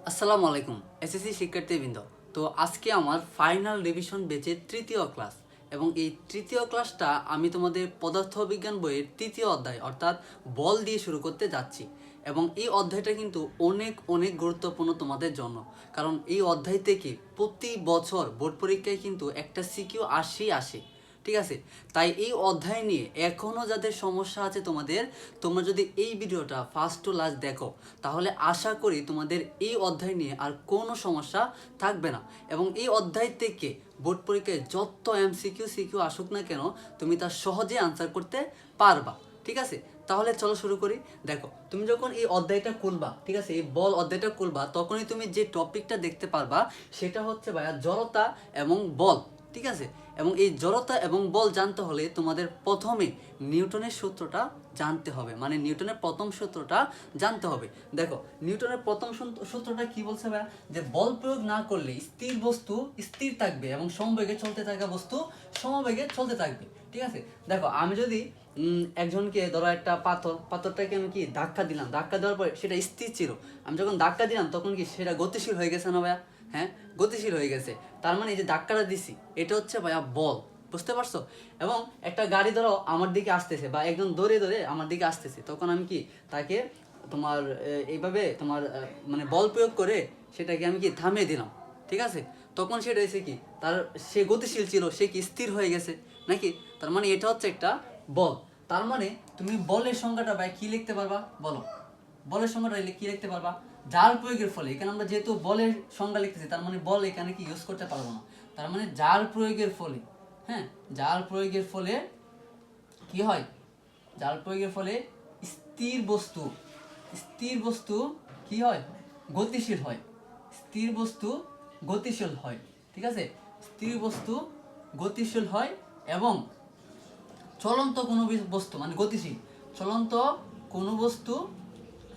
আসসালামু আলাইকুম এসএসসি শিক্ষার্থীবৃন্দ। তো আজকে আমার ফাইনাল রিভিশন ব্যাচের তৃতীয় ক্লাস এবং এই তৃতীয় ক্লাসটা আমি তোমাদের পদার্থবিজ্ঞান বইয়ের তৃতীয় অধ্যায় অর্থাৎ বল দিয়ে শুরু করতে যাচ্ছি। এবং এই অধ্যায়টা কিন্তু অনেক অনেক গুরুত্বপূর্ণ তোমাদের জন্য, কারণ এই অধ্যায় থেকে প্রতি বছর বোর্ড পরীক্ষায় কিন্তু একটা সিকিউ আসে। ঠিক আছে, তাই এই অধ্যায় নিয়ে এখনও যাদের সমস্যা আছে তোমরা যদি এই ভিডিওটা ফার্স্ট টু লাস্ট দেখো, তাহলে আশা করি তোমাদের এই অধ্যায় নিয়ে আর কোনো সমস্যা থাকবে না। এবং এই অধ্যায় থেকে বোর্ড পরীক্ষায় যত সিকিউ আসুক না কেন, তুমি তা সহজে আনসার করতে পারবা। ঠিক আছে, তাহলে চলো শুরু করি। দেখো, তুমি যখন এই অধ্যায়টা খুলবা, ঠিক আছে, এই বল অধ্যায়টা খুলবা, তখনই তুমি যে টপিকটা দেখতে পারবা সেটা হচ্ছে ভাইয়া জড়তা এবং বল। ঠিক আছে, এবং এই জড়তা এবং বল জানতে হলে তোমাদের প্রথমে নিউটনের সূত্রটা জানতে হবে, মানে নিউটনের প্রথম সূত্রটা জানতে হবে। দেখো, নিউটনের প্রথম সূত্রটা কি বলছে ভাইয়া, যে বল প্রয়োগ না করলে স্থির বস্তু স্থির থাকবে এবং সমবেগে চলতে থাকা বস্তু সমবেগে চলতে থাকবে। ঠিক আছে, দেখো আমি যদি একজনকে ধরো একটা পাথরটাকে আমি কি ধাক্কা দিলাম, ধাক্কা দেওয়ার পরে সেটা স্থির ছিল, আমি যখন ধাক্কা দিলাম তখন কি সেটা গতিশীল হয়ে গেছে না ভাইয়া? হ্যাঁ, গতিশীল হয়ে গেছে। তার মানে এই যে ধাক্কাটা দিছি এটা হচ্ছে ভাইয়া বল। বুঝতে পারছো? এবং একটা গাড়ি ধরো আমার দিকে আসতেছে বা একজন দৌড়ে দৌড়ে আমার দিকে আসতেছে, তখন আমি কি তাকে তোমার এইভাবে তোমার মানে বল প্রয়োগ করে সেটাকে আমি কি থামিয়ে দিলাম। ঠিক আছে, তখন সেটা এসে কি সে গতিশীল ছিল, সে কি স্থির হয়ে গেছে নাকি? তার মানে এটা হচ্ছে একটা বল। তার মানে তুমি বলের সংজ্ঞাটা ভাই কি লিখতে পারবা বলো? বলের সংজ্ঞাটা কি লিখতে পারবা? যার প্রয়োগের ফলে, এখানে আমরা যেহেতু বলের সংজ্ঞা লিখতেছি, তার মানে বল এখানে কি ইউজ করতে পারবো না। তার মানে যার প্রয়োগের ফলে, হ্যাঁ, যার প্রয়োগের ফলে কি হয়? যার প্রয়োগের ফলে স্থির বস্তু স্থির বস্তু কি হয়? গতিশীল হয়। স্থির বস্তু গতিশীল হয়। ঠিক আছে, স্থির বস্তু গতিশীল হয় এবং চলন্ত কোনো বস্তু মানে গতিশীল চলন্ত কোনো বস্তু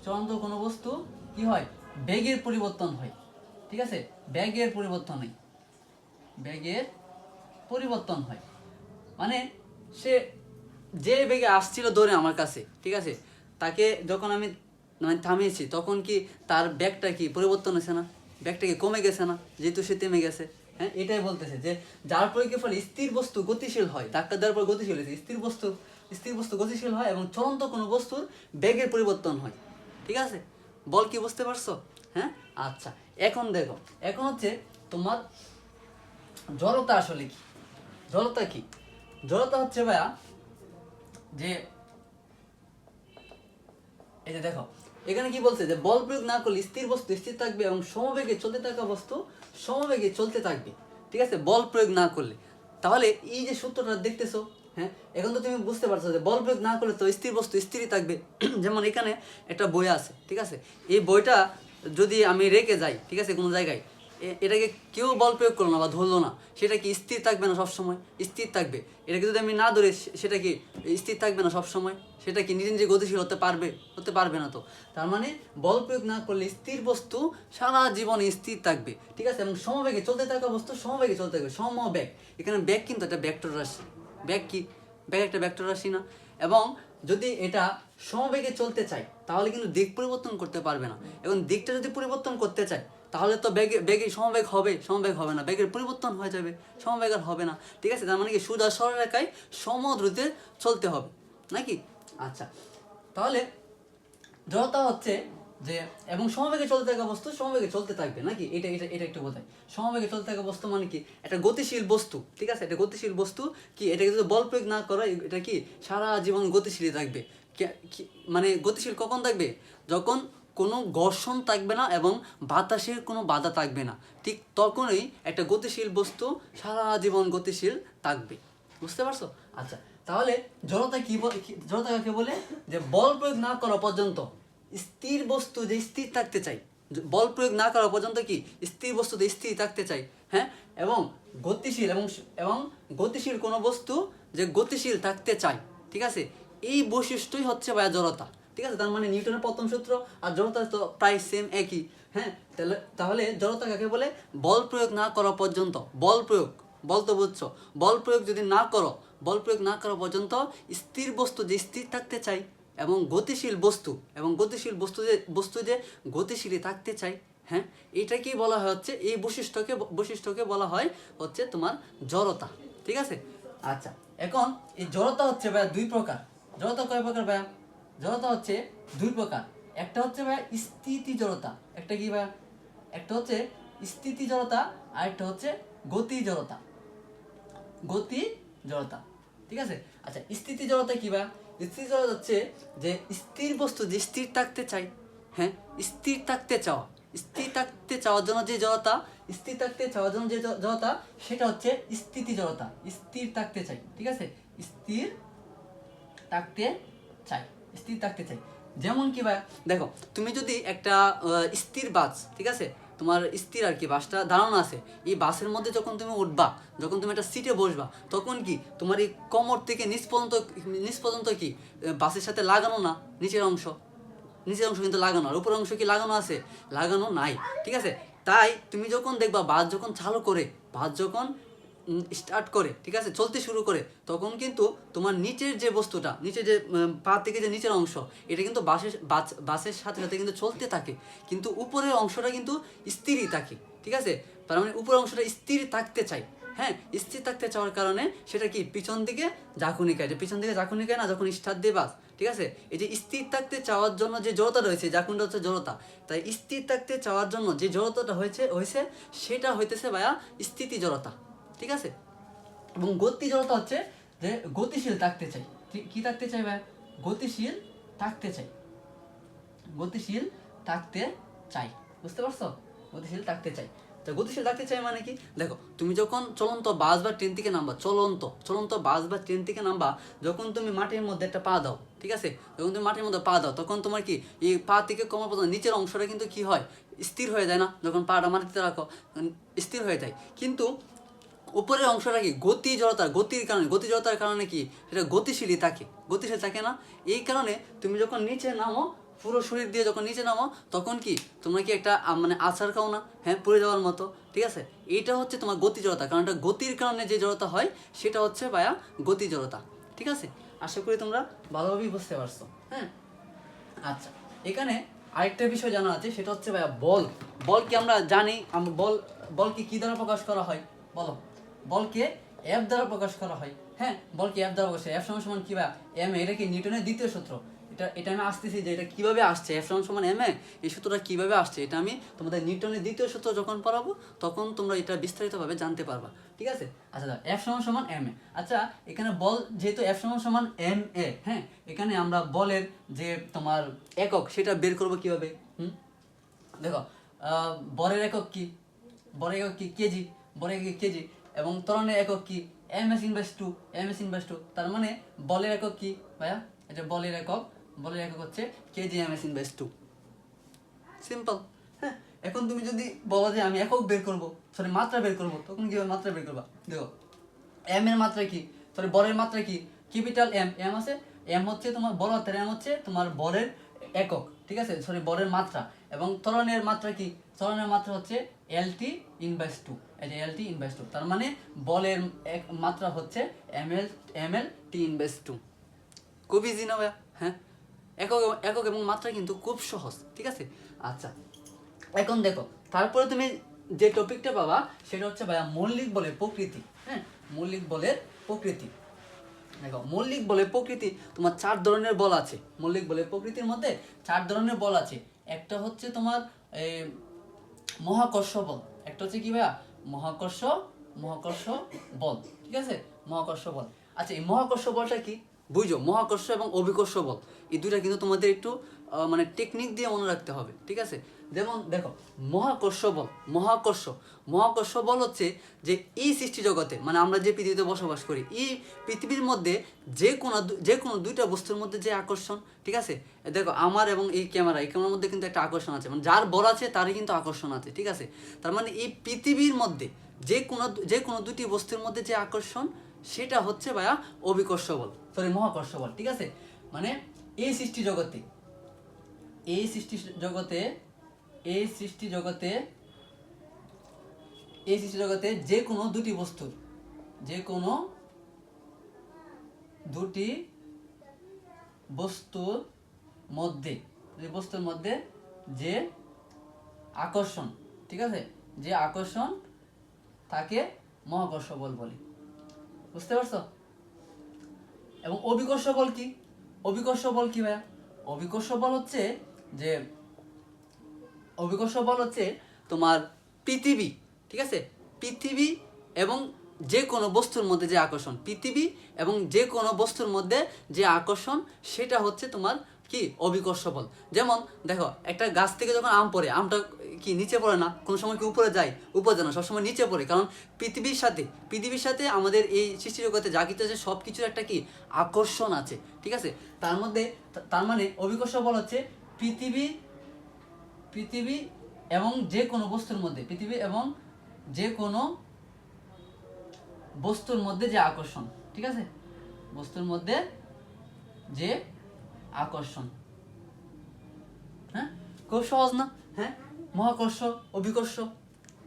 চলন্ত কোনো বস্তু কি হয়? বেগের পরিবর্তন হয়। ঠিক আছে, বেগের পরিবর্তন হয়, বেগের পরিবর্তন হয়। মানে সে যে বেগে আসছিল দৌড়ে আমার কাছে, ঠিক আছে, তাকে যখন আমি মানে থামিয়েছি, তখন কি তার ব্যাগটা কি পরিবর্তন হয়েছে না? ব্যাগটা কি কমে গেছে না, যেহেতু সে থেমে গেছে? হ্যাঁ, এটাই বলতেছে যে যার প্রয়োগের ফলে স্থির বস্তু গতিশীল হয়, ধাক্কা দেওয়ার পর গতিশীল হয়েছে, স্থির বস্তু গতিশীল হয় এবং চলন্ত কোনো বস্তুর বেগের পরিবর্তন হয়। ঠিক আছে, বল কি বুঝতে পারছো? হ্যাঁ, আচ্ছা, এখন দেখো, এখন হচ্ছে তোমার জড়তা আসলে কি? জড়তা কি? জড়তা হচ্ছে ভাইয়া যে এই যে দেখো, এখানে কি বলছে যে বল প্রয়োগ না করলে স্থির বস্তু স্থির থাকবে এবং সমবেগে চলতে থাকা বস্তু সমবেগে চলতে থাকবে। ঠিক আছে, বল প্রয়োগ না করলে। তাহলে এই যে সূত্রটা দেখতেছো, হ্যাঁ, এখন তো তুমি বুঝতে পারছো যে বল প্রয়োগ না করলে তো স্থির বস্তু স্থিরই থাকবে। যেমন এখানে একটা বই আছে, ঠিক আছে, এই বইটা যদি আমি রেখে যাই, ঠিক আছে, কোনো জায়গায়, এটাকে কেউ বল প্রয়োগ করলো না বা ধরলো না, সেটা কি স্থির থাকবে না? সবসময় স্থির থাকবে। এটাকে যদি আমি না ধরে, সেটা কি স্থির থাকবে না সবসময়? সেটা কি নিজে নিজে গতিশীল হতে পারবে না তো। তার মানে বল প্রয়োগ না করলে স্থির বস্তু সারা জীবনে স্থির থাকবে। ঠিক আছে, এবং সমবেগে চলতে থাকা বস্তু সমবেগে চলতে থাকবে। সমবেগ, এখানে ব্যাগ কিন্তু একটা ভেক্টর রাশি। ব্যাগ কি? ব্যাগ একটা ভেক্টর রাশি না? এবং যদি এটা সমবেগে চলতে চাই, তাহলে কিন্তু দিক পরিবর্তন করতে পারবে না। এবং দিকটা যদি পরিবর্তন করতে চাই, তাহলে তো বেগে সমবেগ হবে না, বেগের পরিবর্তন হয়ে যাবে, সমবেগ আর হবে না। ঠিক আছে, তার মানে কি সোজা সরলরেখায় সমদ্রুতে চলতে হবে নাকি? আচ্ছা, তাহলে জড়তা হচ্ছে যে এবং সমবেগে চলতে থাকা বস্তু সমবেগে চলতে থাকবে নাকি? এটা একটু বোঝায়। সমবেগে চলতে থাকা বস্তু মানে কি? একটা গতিশীল বস্তু। ঠিক আছে, এটা গতিশীল বস্তু কি, এটাকে যদি বল প্রয়োগ না করো, এটা কি সারা জীবন গতিশীলই থাকবে। মানে গতিশীল কখন থাকবে? যখন কোনো ঘর্ষণ থাকবে না এবং বাতাসের কোনো বাধা থাকবে না, ঠিক তখনই একটা গতিশীল বস্তু সারা জীবন গতিশীল থাকবে। বুঝতে পারছো? আচ্ছা, তাহলে জড়তা জড়তা কাকে বলে? যে বল প্রয়োগ না করা পর্যন্ত স্থির বস্তু যে স্থির থাকতে চাই, বল প্রয়োগ না করা পর্যন্ত কি স্থির বস্তু যে স্থির থাকতে চাই, হ্যাঁ, এবং গতিশীল এবং গতিশীল কোনো বস্তু যে গতিশীল থাকতে চায়। ঠিক আছে, এই বৈশিষ্ট্যই হচ্ছে ভাইয়া জড়তা। ঠিক আছে, তার মানে নিউটনের প্রথম সূত্র আর জড়তা তো প্রায় সেম একই। হ্যাঁ, তাহলে জড়তা কাকে বলে? বল প্রয়োগ না করা পর্যন্ত, বল তো বুঝছো, বল প্রয়োগ না করা পর্যন্ত স্থির বস্তু যে স্থির থাকতে চাই এবং গতিশীল বস্তু যে গতিশীলই থাকতে চাই, হ্যাঁ, এটা কি বলা হয় হচ্ছে এই বৈশিষ্ট্যকে বলা হয় হচ্ছে তোমার জড়তা। ঠিক আছে, আচ্ছা এখন এই জড়তা হচ্ছে ভাইয়া দুই প্রকার। জড়তা কয় প্রকার ভাইয়া? জড়তা হচ্ছে দুই প্রকার। একটা হচ্ছে ভাইয়া স্থিতি জড়তা, একটা কি ভাইয়া? একটা হচ্ছে স্থিতি জড়তা আর একটা হচ্ছে গতি জড়তা। গতি জড়তা, ঠিক আছে। আচ্ছা স্থিতি জড়তা কি ভাইয়া? স্থিতি জড়তা হচ্ছে যে স্থির বস্তু যে স্থির থাকতে চাই, হ্যাঁ, স্থির থাকতে চাওয়া, স্থির থাকতে চাওয়ার জন্য যে জড়তা, স্থির থাকতে চাওয়ার জন্য যে জড়তা, সেটা হচ্ছে স্থিতি জড়তা। স্থির থাকতে চাই, ঠিক আছে, স্থির থাকতে চাই, স্থির থাকতে চাই। যেমন কি ভাই দেখো, তুমি যদি একটা স্থির বাস, ঠিক আছে, তোমার স্থির আর কি বাসটা দাঁড়ানো আছে, এই বাসের মধ্যে যখন তুমি উঠবা, যখন তুমি একটা সিটে বসবা, তখন কি তোমার এই কোমর থেকে নিচ পর্যন্ত কি বাসের সাথে লাগানো না নিচের অংশ? নিচের অংশ কিন্তু লাগানো, আর উপরের অংশ কি লাগানো আছে? লাগানো নাই, ঠিক আছে। তাই তুমি যখন দেখবা বাস যখন চালু করে, বাস যখন স্টার্ট করে, ঠিক আছে, চলতে শুরু করে, তখন কিন্তু তোমার নিচের যে বস্তুটা, নিচে যে পা থেকে যে নিচের অংশ, এটা কিন্তু বাসের সাথে সাথে কিন্তু চলতে থাকে, কিন্তু উপরের অংশটা কিন্তু স্থিরই থাকে, ঠিক আছে। তার মানে উপরের অংশটা স্থির থাকতে চাই, হ্যাঁ, স্থির থাকতে চাওয়ার কারণে সেটা কি পিছন দিকে ঝাঁকুনি খায়, যে পিছন দিকে ঝাঁকুনি খায় না যখন স্টার্ট দিয়ে বাস, ঠিক আছে। এই যে স্থির থাকতে চাওয়ার জন্য যে জড়তা রয়েছে, ঝাঁকুনিটা হচ্ছে জড়তা, তাই স্থির থাকতে চাওয়ার জন্য যে জড়তাটা হয়েছে সেটা হইতেছে ভাইয়া স্থিতি জড়তা, ঠিক আছে। এবং গতি জড়তা হচ্ছে যে গতিশীল থাকতে চাই। কি থাকতে চাই ভাই? গতিশীল থাকতে চাই, গতিশীল থাকতে চাই, বুঝতে পারছো? গতিশীল থাকতে চাই। তো গতিশীল থাকতে চাই মানে কি? দেখো তুমি যখন চলন্ত বাস বা ট্রেন থেকে নামবা, চলন্ত বাস বা ট্রেন থেকে নামবা, যখন তুমি মাটির মধ্যে একটা পা দাও, ঠিক আছে, যখন তুমি মাটির মধ্যে পা দাও, তখন তোমার কি এই পা থেকে কোমর পর্যন্ত নিচের অংশটা কিন্তু কি হয়? স্থির হয়ে যায় না? যখন পাটা মাটিতে রাখো স্থির হয়ে যায়, কিন্তু উপরের অংশটা কি গতি জড়তার কারণে কি সেটা গতিশীল থাকে না? এই কারণে তুমি যখন নিচে নামো, পুরো শরীর দিয়ে যখন নিচে নামো, তখন কি তোমরা কি একটা মানে আছাড় খাও না? হ্যাঁ, পড়ে যাওয়ার মতো, ঠিক আছে। এইটা হচ্ছে তোমার গতি জড়তা, কারণ এটা গতির কারণে যে জড়তা হয় সেটা হচ্ছে ভাইয়া গতি জড়তা, ঠিক আছে। আশা করি তোমরা ভালোভাবেই বুঝতে পারছো, হ্যাঁ। আচ্ছা এখানে আরেকটা বিষয় জানা আছে, সেটা হচ্ছে ভাইয়া বল কি আমরা জানি, বলকে কি দ্বারা প্রকাশ করা হয় বলো? বলকে এফ দ্বারা প্রকাশ করা হয়, হ্যাঁ, বলকে এফ দ্বারা প্রকাশ হয়। এফ সমান সমান কি ভাইয়া? এম। এটা কি নিউটনের দ্বিতীয় সূত্র। এটা আমি আসতেছি যে এটা কিভাবে আসছে, এফ সমান সমান এম এ, এই সূত্রটা কিভাবে আসছে, এটা আমি তোমাদের নিউটনের দ্বিতীয় সূত্র যখন পড়াবো তখন তোমরা এটা বিস্তারিতভাবে জানতে পারবা, ঠিক আছে। আচ্ছা এফ সমান সমান এম এ। আচ্ছা এখানে বল যেহেতু এফ সমান সমান এম এ, হ্যাঁ, এখানে আমরা বলের যে তোমার একক সেটা বের করবো কিভাবে? দেখো বরের একক কি? বরের একক কি? কেজি। বরের একক কেজি। এবং ত্বরণের একক কি? ms/2। ms/2। তার মানে বলের একক কি ভাইয়া? এটা বলের একক হচ্ছে কেজি ms/2। সিম্পল, হ্যাঁ। এখন তুমি যদি বলো যে আমি একক বের করবো, সরি মাত্রা বের করবো, তখন কিভাবে মাত্রা বের করবা? দেখো এম এর মাত্রা কি, সরি বরের মাত্রা কি? ক্যাপিটাল এম আছে, এম হচ্ছে তোমার বড় হাতের এম হচ্ছে তোমার বরের একক, ঠিক আছে, সরি বরের মাত্রা। এবং ত্বরণের মাত্রা কি? ত্বরণের মাত্রা হচ্ছে LT/2। এই যে LT/2, তার মানে বলের মাত্রা হচ্ছে ml/T/2। খুব ইজি না ভাইয়া? হ্যাঁ, একক এবং মাত্রা কিন্তু খুব সহজ, ঠিক আছে। আচ্ছা এখন দেখো, তারপরে তুমি যে টপিকটা পাবা সেটা হচ্ছে ভাইয়া মৌলিক বলের প্রকৃতি, হ্যাঁ, মৌলিক বলের প্রকৃতি। দেখো মৌলিক বলের প্রকৃতি তোমার 4 ধরনের বল আছে। মৌলিক বলের প্রকৃতির মধ্যে 4 ধরনের বল আছে। একটা হচ্ছে তোমার মহাকর্ষ বল, একটা হচ্ছে কি ভাইয়া? মহাকর্ষ বল, ঠিক আছে, মহাকর্ষ বল। আচ্ছা এই মহাকর্ষ বলটা কি বুঝো? মহাকর্ষ এবং অভিকর্ষ বল, এই দুইটা কিন্তু তোমাদের একটু মানে টেকনিক দিয়ে মনে রাখতে হবে, ঠিক আছে। যেমন দেখো মহাকর্ষ বল হচ্ছে যে এই সৃষ্টি জগতে, মানে আমরা যে পৃথিবীতে বসবাস করি, এই পৃথিবীর মধ্যে যে কোনো দুইটা বস্তুর মধ্যে যে আকর্ষণ, ঠিক আছে। দেখো আমার এবং এই ক্যামেরার মধ্যে কিন্তু একটা আকর্ষণ আছে, মানে যার বল আছে তারই কিন্তু আকর্ষণ আছে, ঠিক আছে। তার মানে এই পৃথিবীর মধ্যে যে কোনো দুটি বস্তুর মধ্যে যে আকর্ষণ, সেটা হচ্ছে ভাইয়া অভিকর্ষ বল, সরি মহাকর্ষ বল, ঠিক আছে। মানে এই সৃষ্টি জগতে যে কোনো দুটি বস্তুর মধ্যে যে আকর্ষণ, ঠিক আছে, যে আকর্ষণ তাকে মহাকর্ষ বল বলি। বুঝতে পারছো? এবং অভিকর্ষ বল কি? অভিকর্ষ বল কি ভাইয়া? অভিকর্ষ বল হচ্ছে যে অভিকর্ষ বল হচ্ছে তোমার পৃথিবী, ঠিক আছে, পৃথিবী এবং যে কোনো বস্তুর মধ্যে যে আকর্ষণ, পৃথিবী এবং যে কোনো বস্তুর মধ্যে যে আকর্ষণ, সেটা হচ্ছে তোমার কি অভিকর্ষ বল। যেমন দেখো, একটা গাছ থেকে যখন আম পড়ে, আমটা কি নিচে পড়ে না, কোনো সময় কি উপরে যায়? উপরে যায় না, সবসময় নিচে পড়ে। কারণ পৃথিবীর সাথে আমাদের এই সৃষ্টি জগতে যা কিছু আছে সব কিছুর একটা কি আকর্ষণ আছে, ঠিক আছে। তার মধ্যে তার মানে অভিকর্ষ বল হচ্ছে পৃথিবী এবং যে কোনো বস্তুর মধ্যে, পৃথিবী এবং যে কোনো বস্তুর মধ্যে যে আকর্ষণ, ঠিক আছে, বস্তুর মধ্যে যে আকর্ষণ। হ্যাঁ, খুব সহজ না? হ্যাঁ, মহাকর্ষ, অভিকর্ষ,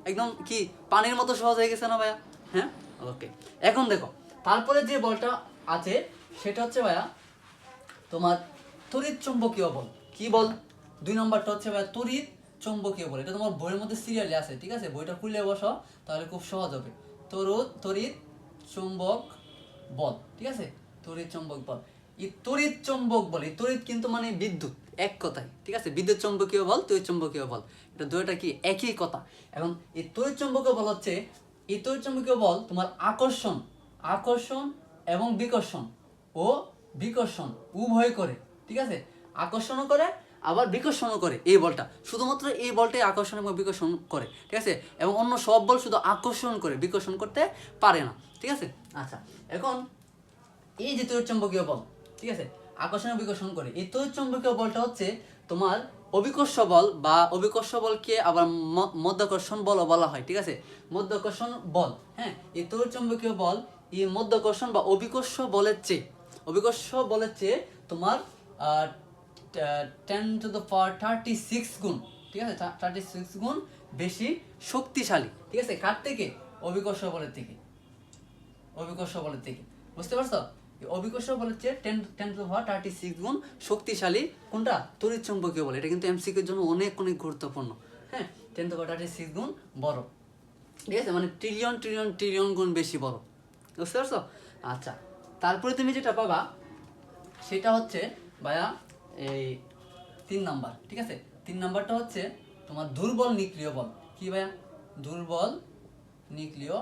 একদম কি পানির মতো সহজ হয়ে গেছে না ভাইয়া? হ্যাঁ, ওকে। এখন দেখো, তারপরে যে বলটা আছে সেটা হচ্ছে ভাইয়া তোমার তড়িৎ চুম্বকীয় বল। কি বল? 2 নম্বরটা হচ্ছে ভাইয়া তড়িৎ চুম্বকীয় বল। এটা তোমার বইয়ের মধ্যে সিরিয়ালি আছে, ঠিক আছে, বইটা খুলে বসো তাহলে খুব সহজ হবে। তড়িৎ চুম্বক বল, ঠিক আছে, তড়িৎ চুম্বক বল। এই তড়িৎ চুম্বক বল, এই তড়িৎ কিন্তু মানে বিদ্যুৎ, এক কথায়, ঠিক আছে, বিদ্যুৎ চুম্বকীয় বল, তড়িৎ চুম্বকীয় বল, এটা দুটোটা কি একই কথা। এখন এই তড়িৎ চুম্বকীয় বল হচ্ছে, এই তড়িৎ চুম্বকীয় বল তোমার আকর্ষণ এবং বিকর্ষণ উভয় করে, ঠিক আছে, আকর্ষণও করে আবার বিকর্ষণও করে। এই বলটা, শুধুমাত্র এই বলটাই আকর্ষণ এবং বিকর্ষণ করে, ঠিক আছে, এবং অন্য সব বল শুধু আকর্ষণ করে, বিকর্ষণ করতে পারে না, ঠিক আছে। আচ্ছা, এখন এই যে তড়িৎচুম্বকীয় বল, ঠিক আছে, আকর্ষণ এবং বিকর্ষণ করে, এই তড়িৎচুম্বকীয় বলটা হচ্ছে তোমার অভিকর্ষ বল, বা অভিকর্ষ বলকে আবার মধ্যাকর্ষণ বলও বলা হয়, ঠিক আছে, মধ্যাকর্ষণ বল। হ্যাঁ, এই তড়িৎচুম্বকীয় বল এই মধ্যাকর্ষণ বা অভিকর্ষ বলের চেয়ে তোমার 10⁻36 গুণ, ঠিক আছে, 36 গুণ বেশি শক্তিশালী, ঠিক আছে, কার থেকে? অভিকর্ষ বলের থেকে। বুঝতে পারছো? অভিকর্ষ বলের চেয়ে 10⁻36 গুণ শক্তিশালী কোনটা? তড়িৎ চুম্বকীয় বল। এটা কিন্তু এমসিকিউর জন্য অনেক অনেক গুরুত্বপূর্ণ। হ্যাঁ, 10⁻36 গুণ বড়, ঠিক আছে, মানে ট্রিলিয়ন গুণ বেশি বড়। বুঝতে পারছো? আচ্ছা, তারপরে তুমি যেটা পাবা সেটা হচ্ছে ভাইয়া এই 3 নাম্বার, ঠিক আছে, 3 নাম্বারটা হচ্ছে তোমার দুর্বল নিউক্লিয় বল। কি ভাইয়া? দুর্বল নিউক্লিয়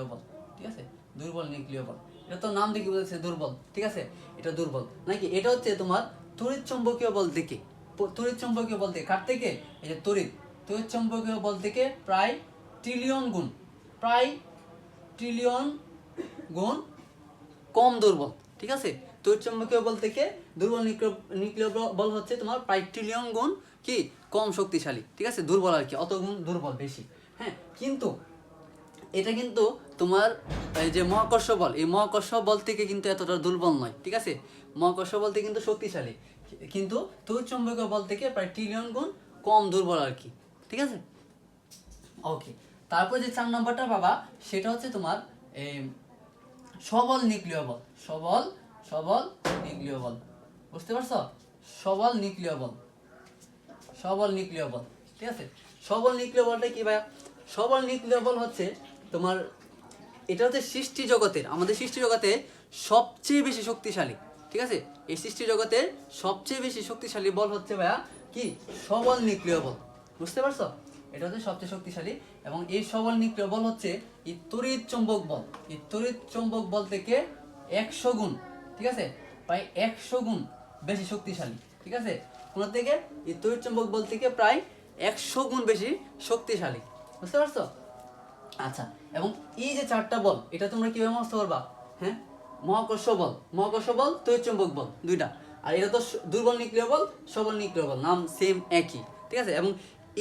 বল, ঠিক আছে, দুর্বল নিউক্লিয় বল। এটা তো নাম দেখে বলছে দুর্বল, ঠিক আছে, এটা দুর্বল নাকি? এটা হচ্ছে তোমার তড়িৎ চুম্বকীয় বল থেকে, কার থেকে? এই যে তড়িৎ চুম্বকীয় বল থেকে প্রায় ট্রিলিয়ন গুণ কম দুর্বল, ঠিক আছে। তড়িৎ চুম্বকীয় বল থেকে দুর্বল নিউক্লিয় বল হচ্ছে তোমার প্রায় ট্রিলিয়ন গুণ কি কম শক্তিশালী, ঠিক আছে, দুর্বল আর কি, অত গুণ দুর্বল বেশি। হ্যাঁ, কিন্তু এটা কিন্তু তোমার এই যে মহাকর্ষ বল, এই মহাকর্ষ বল থেকে কিন্তু এতটা দুর্বল নয়, ঠিক আছে, মহাকর্ষ বল থেকে কিন্তু শক্তিশালী, কিন্তু তড়িৎ চুম্বকীয় বল থেকে প্রায় ট্রিলিয়ন গুণ কম দুর্বল আর কি, ঠিক আছে, ওকে। তারপর যে 4 নম্বরটা বাবা, সেটা হচ্ছে তোমার সবল নিউক্লিয় বল। বুঝতে পারছো? সবল নিউক্লিয় বল, ঠিক আছে। সবল নিউক্লিয় বলটা কি ভাইয়া? সবল নিউক্লিয় বল হচ্ছে তোমার, এটা হচ্ছে আমাদের সৃষ্টি জগতে সবচেয়ে বেশি শক্তিশালী, ঠিক আছে, এই সৃষ্টি জগতে সবচেয়ে বেশি শক্তিশালী বল হচ্ছে ভাইয়া কি? সবল নিউক্লিয় বল। বুঝতে পারছো? এটা হচ্ছে সবচেয়ে শক্তিশালী, এবং এই সবল নিউক্লিয় বল হচ্ছে এই তড়িৎ চুম্বক বল থেকে 100 গুণ, ঠিক আছে, প্রায় 100 গুণ বেশি শক্তিশালী, ঠিক আছে, কোন থেকে? এই তড়িৎ চুম্বক বল থেকে প্রায় 100 গুণ বেশি শক্তিশালী। বুঝতে পারছো? আচ্ছা, এবং এই যে 4টা বল, এটা তোমরা কিভাবে মুখস্থ করবা? হ্যাঁ, মহাকর্ষ বল, তড়িৎ চুম্বক বল, দুইটা। আর এটা তো দুর্বল নিউক্লিয় বল, সবল নিউক্লিয় বল, নাম সেম একই, ঠিক আছে। এবং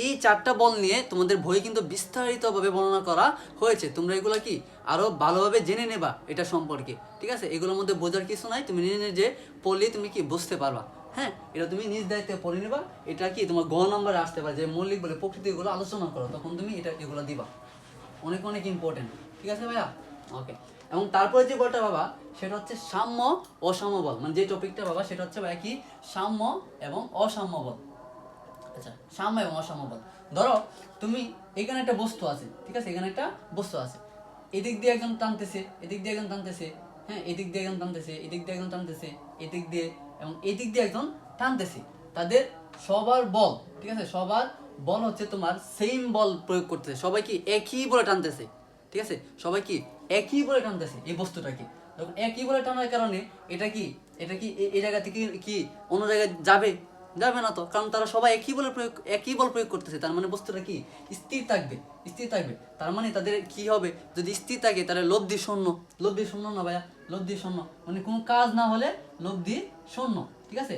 এই 4টা বল নিয়ে তোমাদের বই কিন্তু বিস্তারিতভাবে বর্ণনা করা হয়েছে। তোমরা এগুলো কি আরো ভালোভাবে জেনে নেবা এটা সম্পর্কে, ঠিক আছে। এগুলোর মধ্যে বোঝার কিছু নাই, তুমি নিজে পড়লে তুমি কি বুঝতে পারবা। হ্যাঁ, এটা তুমি নিজ দায়িত্বে পড়ে নেবা। এটা কি তোমার গ নম্বরে আসতে পারে, যে মৌলিক বলে প্রকৃতিগুলো আলোচনা করো, তখন তুমি এগুলো দিবা, অনেক অনেক ইম্পর্টেন্ট, ঠিক আছে ভাইয়া, ওকে। এবং তারপরে যে বলটা বাবা, সেটা হচ্ছে সাম্য অসাম্য বল, মানে যে টপিকটা বাবা সেটা হচ্ছে ভাইয়া কি? সাম্য এবং অসাম্য বল। আচ্ছা, সাম্য এবং অসাম্য বল। ধরো তুমি এখানে একটা বস্তু আছে, ঠিক আছে, এখানে একটা বস্তু আছে, এদিক দিয়ে একজন টানতেছে, এদিক দিয়ে একজন টানতেছে, হ্যাঁ, এদিক দিয়ে একজন টানতেছে, এদিক দিয়ে একজন টানতেছে, এদিক দিয়ে এবং এদিক দিয়ে একজন টানতেছে। তাদের সবার বল, ঠিক আছে, সবার বল হচ্ছে তোমার সেম বল প্রয়োগ করতেছে, সবাই কি একই বলে টানতেছে, ঠিক আছে, সবাই কি একই বলে টানতেছে এই বস্তুটাকে। যখন একই বলে টানার কারণে এটা কি এই জায়গা থেকে কি অন্য জায়গায় যাবে? যাবে না তো, কারণ তারা সবাই একই বল প্রয়োগ করতেছে। তার মানে বস্তুটা কি স্থির থাকবে, স্থির থাকবে। তার মানে তাদের কি হবে, যদি স্থির থাকে তাহলে লব্ধি শূন্য। লব্ধি শূন্য না ভাইয়া, লব্ধি শূন্য মানে কোনো কাজ না হলে লব্ধি শূন্য, ঠিক আছে,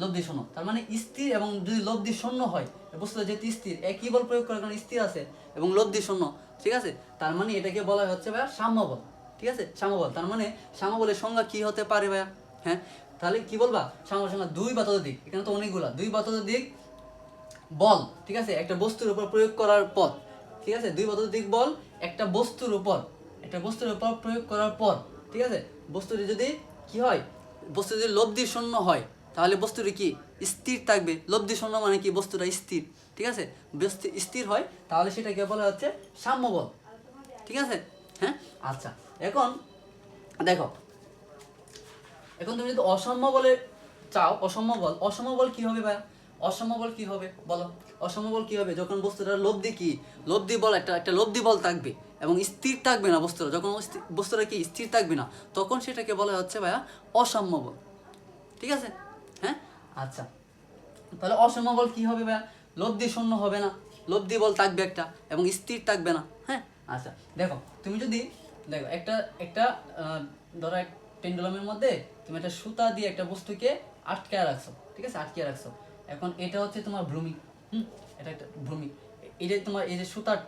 লব্ধি শূন্য। তার মানে স্থির এবং যদি লব্ধি শূন্য হয়, বস্তুটা যেহেতু স্থির, একই বল প্রয়োগ করার কারণে স্থির আছে এবং লব্ধি শূন্য, ঠিক আছে, তার মানে এটাকে বলা হচ্ছে ভাইয়া সাম্য বল, ঠিক আছে, সাম্য বল। তার মানে সাম্য বলের সংজ্ঞা কি হতে পারে ভাইয়া? হ্যাঁ, তাহলে কি বলবা? সাম্য সংজ্ঞা দুই বা ততোধিক, এখানে তো অনেকগুলা, দুই বা ততোধিক বল, ঠিক আছে, একটা বস্তুর উপর প্রয়োগ করার পর, ঠিক আছে, দুই বা ততোধিক বল একটা বস্তুর উপর প্রয়োগ করার পর, ঠিক আছে, বস্তুটি যদি কি হয়, বস্তু যদি লব্ধি শূন্য হয় তাহলে বস্তুটি কি স্থির থাকবে। লব্ধি শূন্য মানে কি বস্তুটা স্থির, ঠিক আছে, স্থির হয় তাহলে সেটাকে বলা হচ্ছে সাম্য বল, ঠিক আছে। হ্যাঁ, আচ্ছা, এখন দেখো, এখন তুমি যদি অসাম্য বলে চাও, অসাম্য বল কি হবে ভাই? অসাম্য বল কি হবে বলো? অসাম্য বল কি হবে? যখন বস্তুটার লব্ধি বল একটা লব্ধি বল থাকবে এবং স্থির থাকবে না বস্তুটা, যখন বস্তুটা কি স্থির থাকবে না, তখন সেটাকে বলা হচ্ছে ভাইয়া অসাম্য বল, ঠিক আছে। হ্যাঁ, আচ্ছা, তাহলে অসাম্য বল কি হবে ভাইয়া? লব্ধি শূন্য হবে না, লব্ধি বল থাকবে একটা এবং স্থির থাকবে না। হ্যাঁ, আচ্ছা, দেখো তুমি যদি দেখো একটা একটা ধরো এক পেন্ডুলামের মধ্যে তুমি একটা সুতা দিয়ে একটা বস্তুকে আটকায় রাখছো, ঠিক আছে, আটকে রাখছো। এখন এটা হচ্ছে তোমার ভ্রূমি, এটা একটা ভ্রূমি। এই যে তোমার এই যে সুতার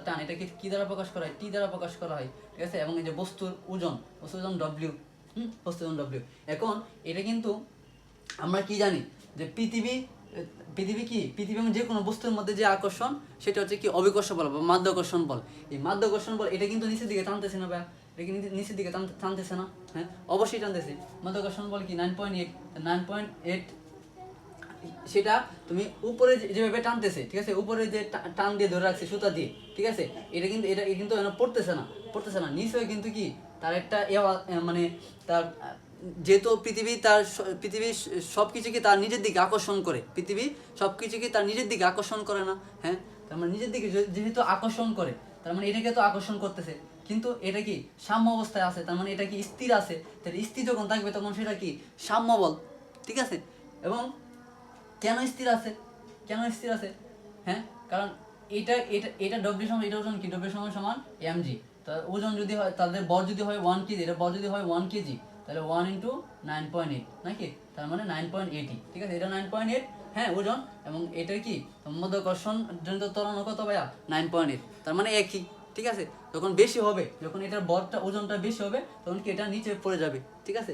টান, এটাকে কি দ্বারা প্রকাশ করা হয়? টি দ্বারা প্রকাশ করা হয়, ঠিক আছে। এবং এই যে বস্তুর ওজন ডব্লিউ, বস্তুর ওজন ডব্লিউ। এখন এটা কিন্তু আমরা কি জানি যে পৃথিবী এবং যে কোনো বস্তুর মধ্যে যে আকর্ষণ, সেটা হচ্ছে কি অভিকর্ষ বল বা মাধ্যাকর্ষণ বল। এই মাধ্যাকর্ষণ বল এটা কিন্তু নিচের দিকে টানতেছে না ভাই, এটা কি নিচের দিকে টানতেছে না? হ্যাঁ, অবশ্যই টানতেছে। মাধ্যাকর্ষণ বল কি 9.8, সেটা তুমি উপরে যেভাবে টানতেছে, ঠিক আছে, উপরে যে টান দিয়ে ধরে রাখছে সুতা দিয়ে, ঠিক আছে, এটা কিন্তু পড়তেছে না নিচে কিন্তু কি তার একটা মানে তার যেহেতু পৃথিবী সব কিছুকে তার নিজের দিকে আকর্ষণ করে, পৃথিবী সব কিছুকে তার নিজের দিকে আকর্ষণ করে না? হ্যাঁ, তার মানে নিজের দিকে যেহেতু আকর্ষণ করে, তার মানে এটাকে তো আকর্ষণ করতেছে, কিন্তু এটা কি সাম্য অবস্থায় আছে, তার মানে এটা কি স্থির আছে। তাহলে স্থির যখন থাকবে তখন সেটা কি সাম্য বল, ঠিক আছে। এবং কেন স্থির আছে? হ্যাঁ, কারণ এটা ডব্লিউ সমান, এটা ওজন কি ডব্লিউ সমান mg। তার ওজন যদি হয়, তাদের বর যদি হয় 1 কেজি, এটা বর যদি হয় 1 কেজি, তাহলে 1 ইন্টু 9.8 নাকি, তার মানে 9.80, ঠিক আছে, এটা 9.8, হ্যাঁ, ওজন। এবং এটার কি মাধ্যাকর্ষণ জনিত ত্বরণ কত ভাইয়া? 9.8, তার মানে একই, ঠিক আছে। যখন বেশি হবে, যখন এটার ওজনটা বেশি হবে, তখন কি এটা নিচে পড়ে যাবে, ঠিক আছে।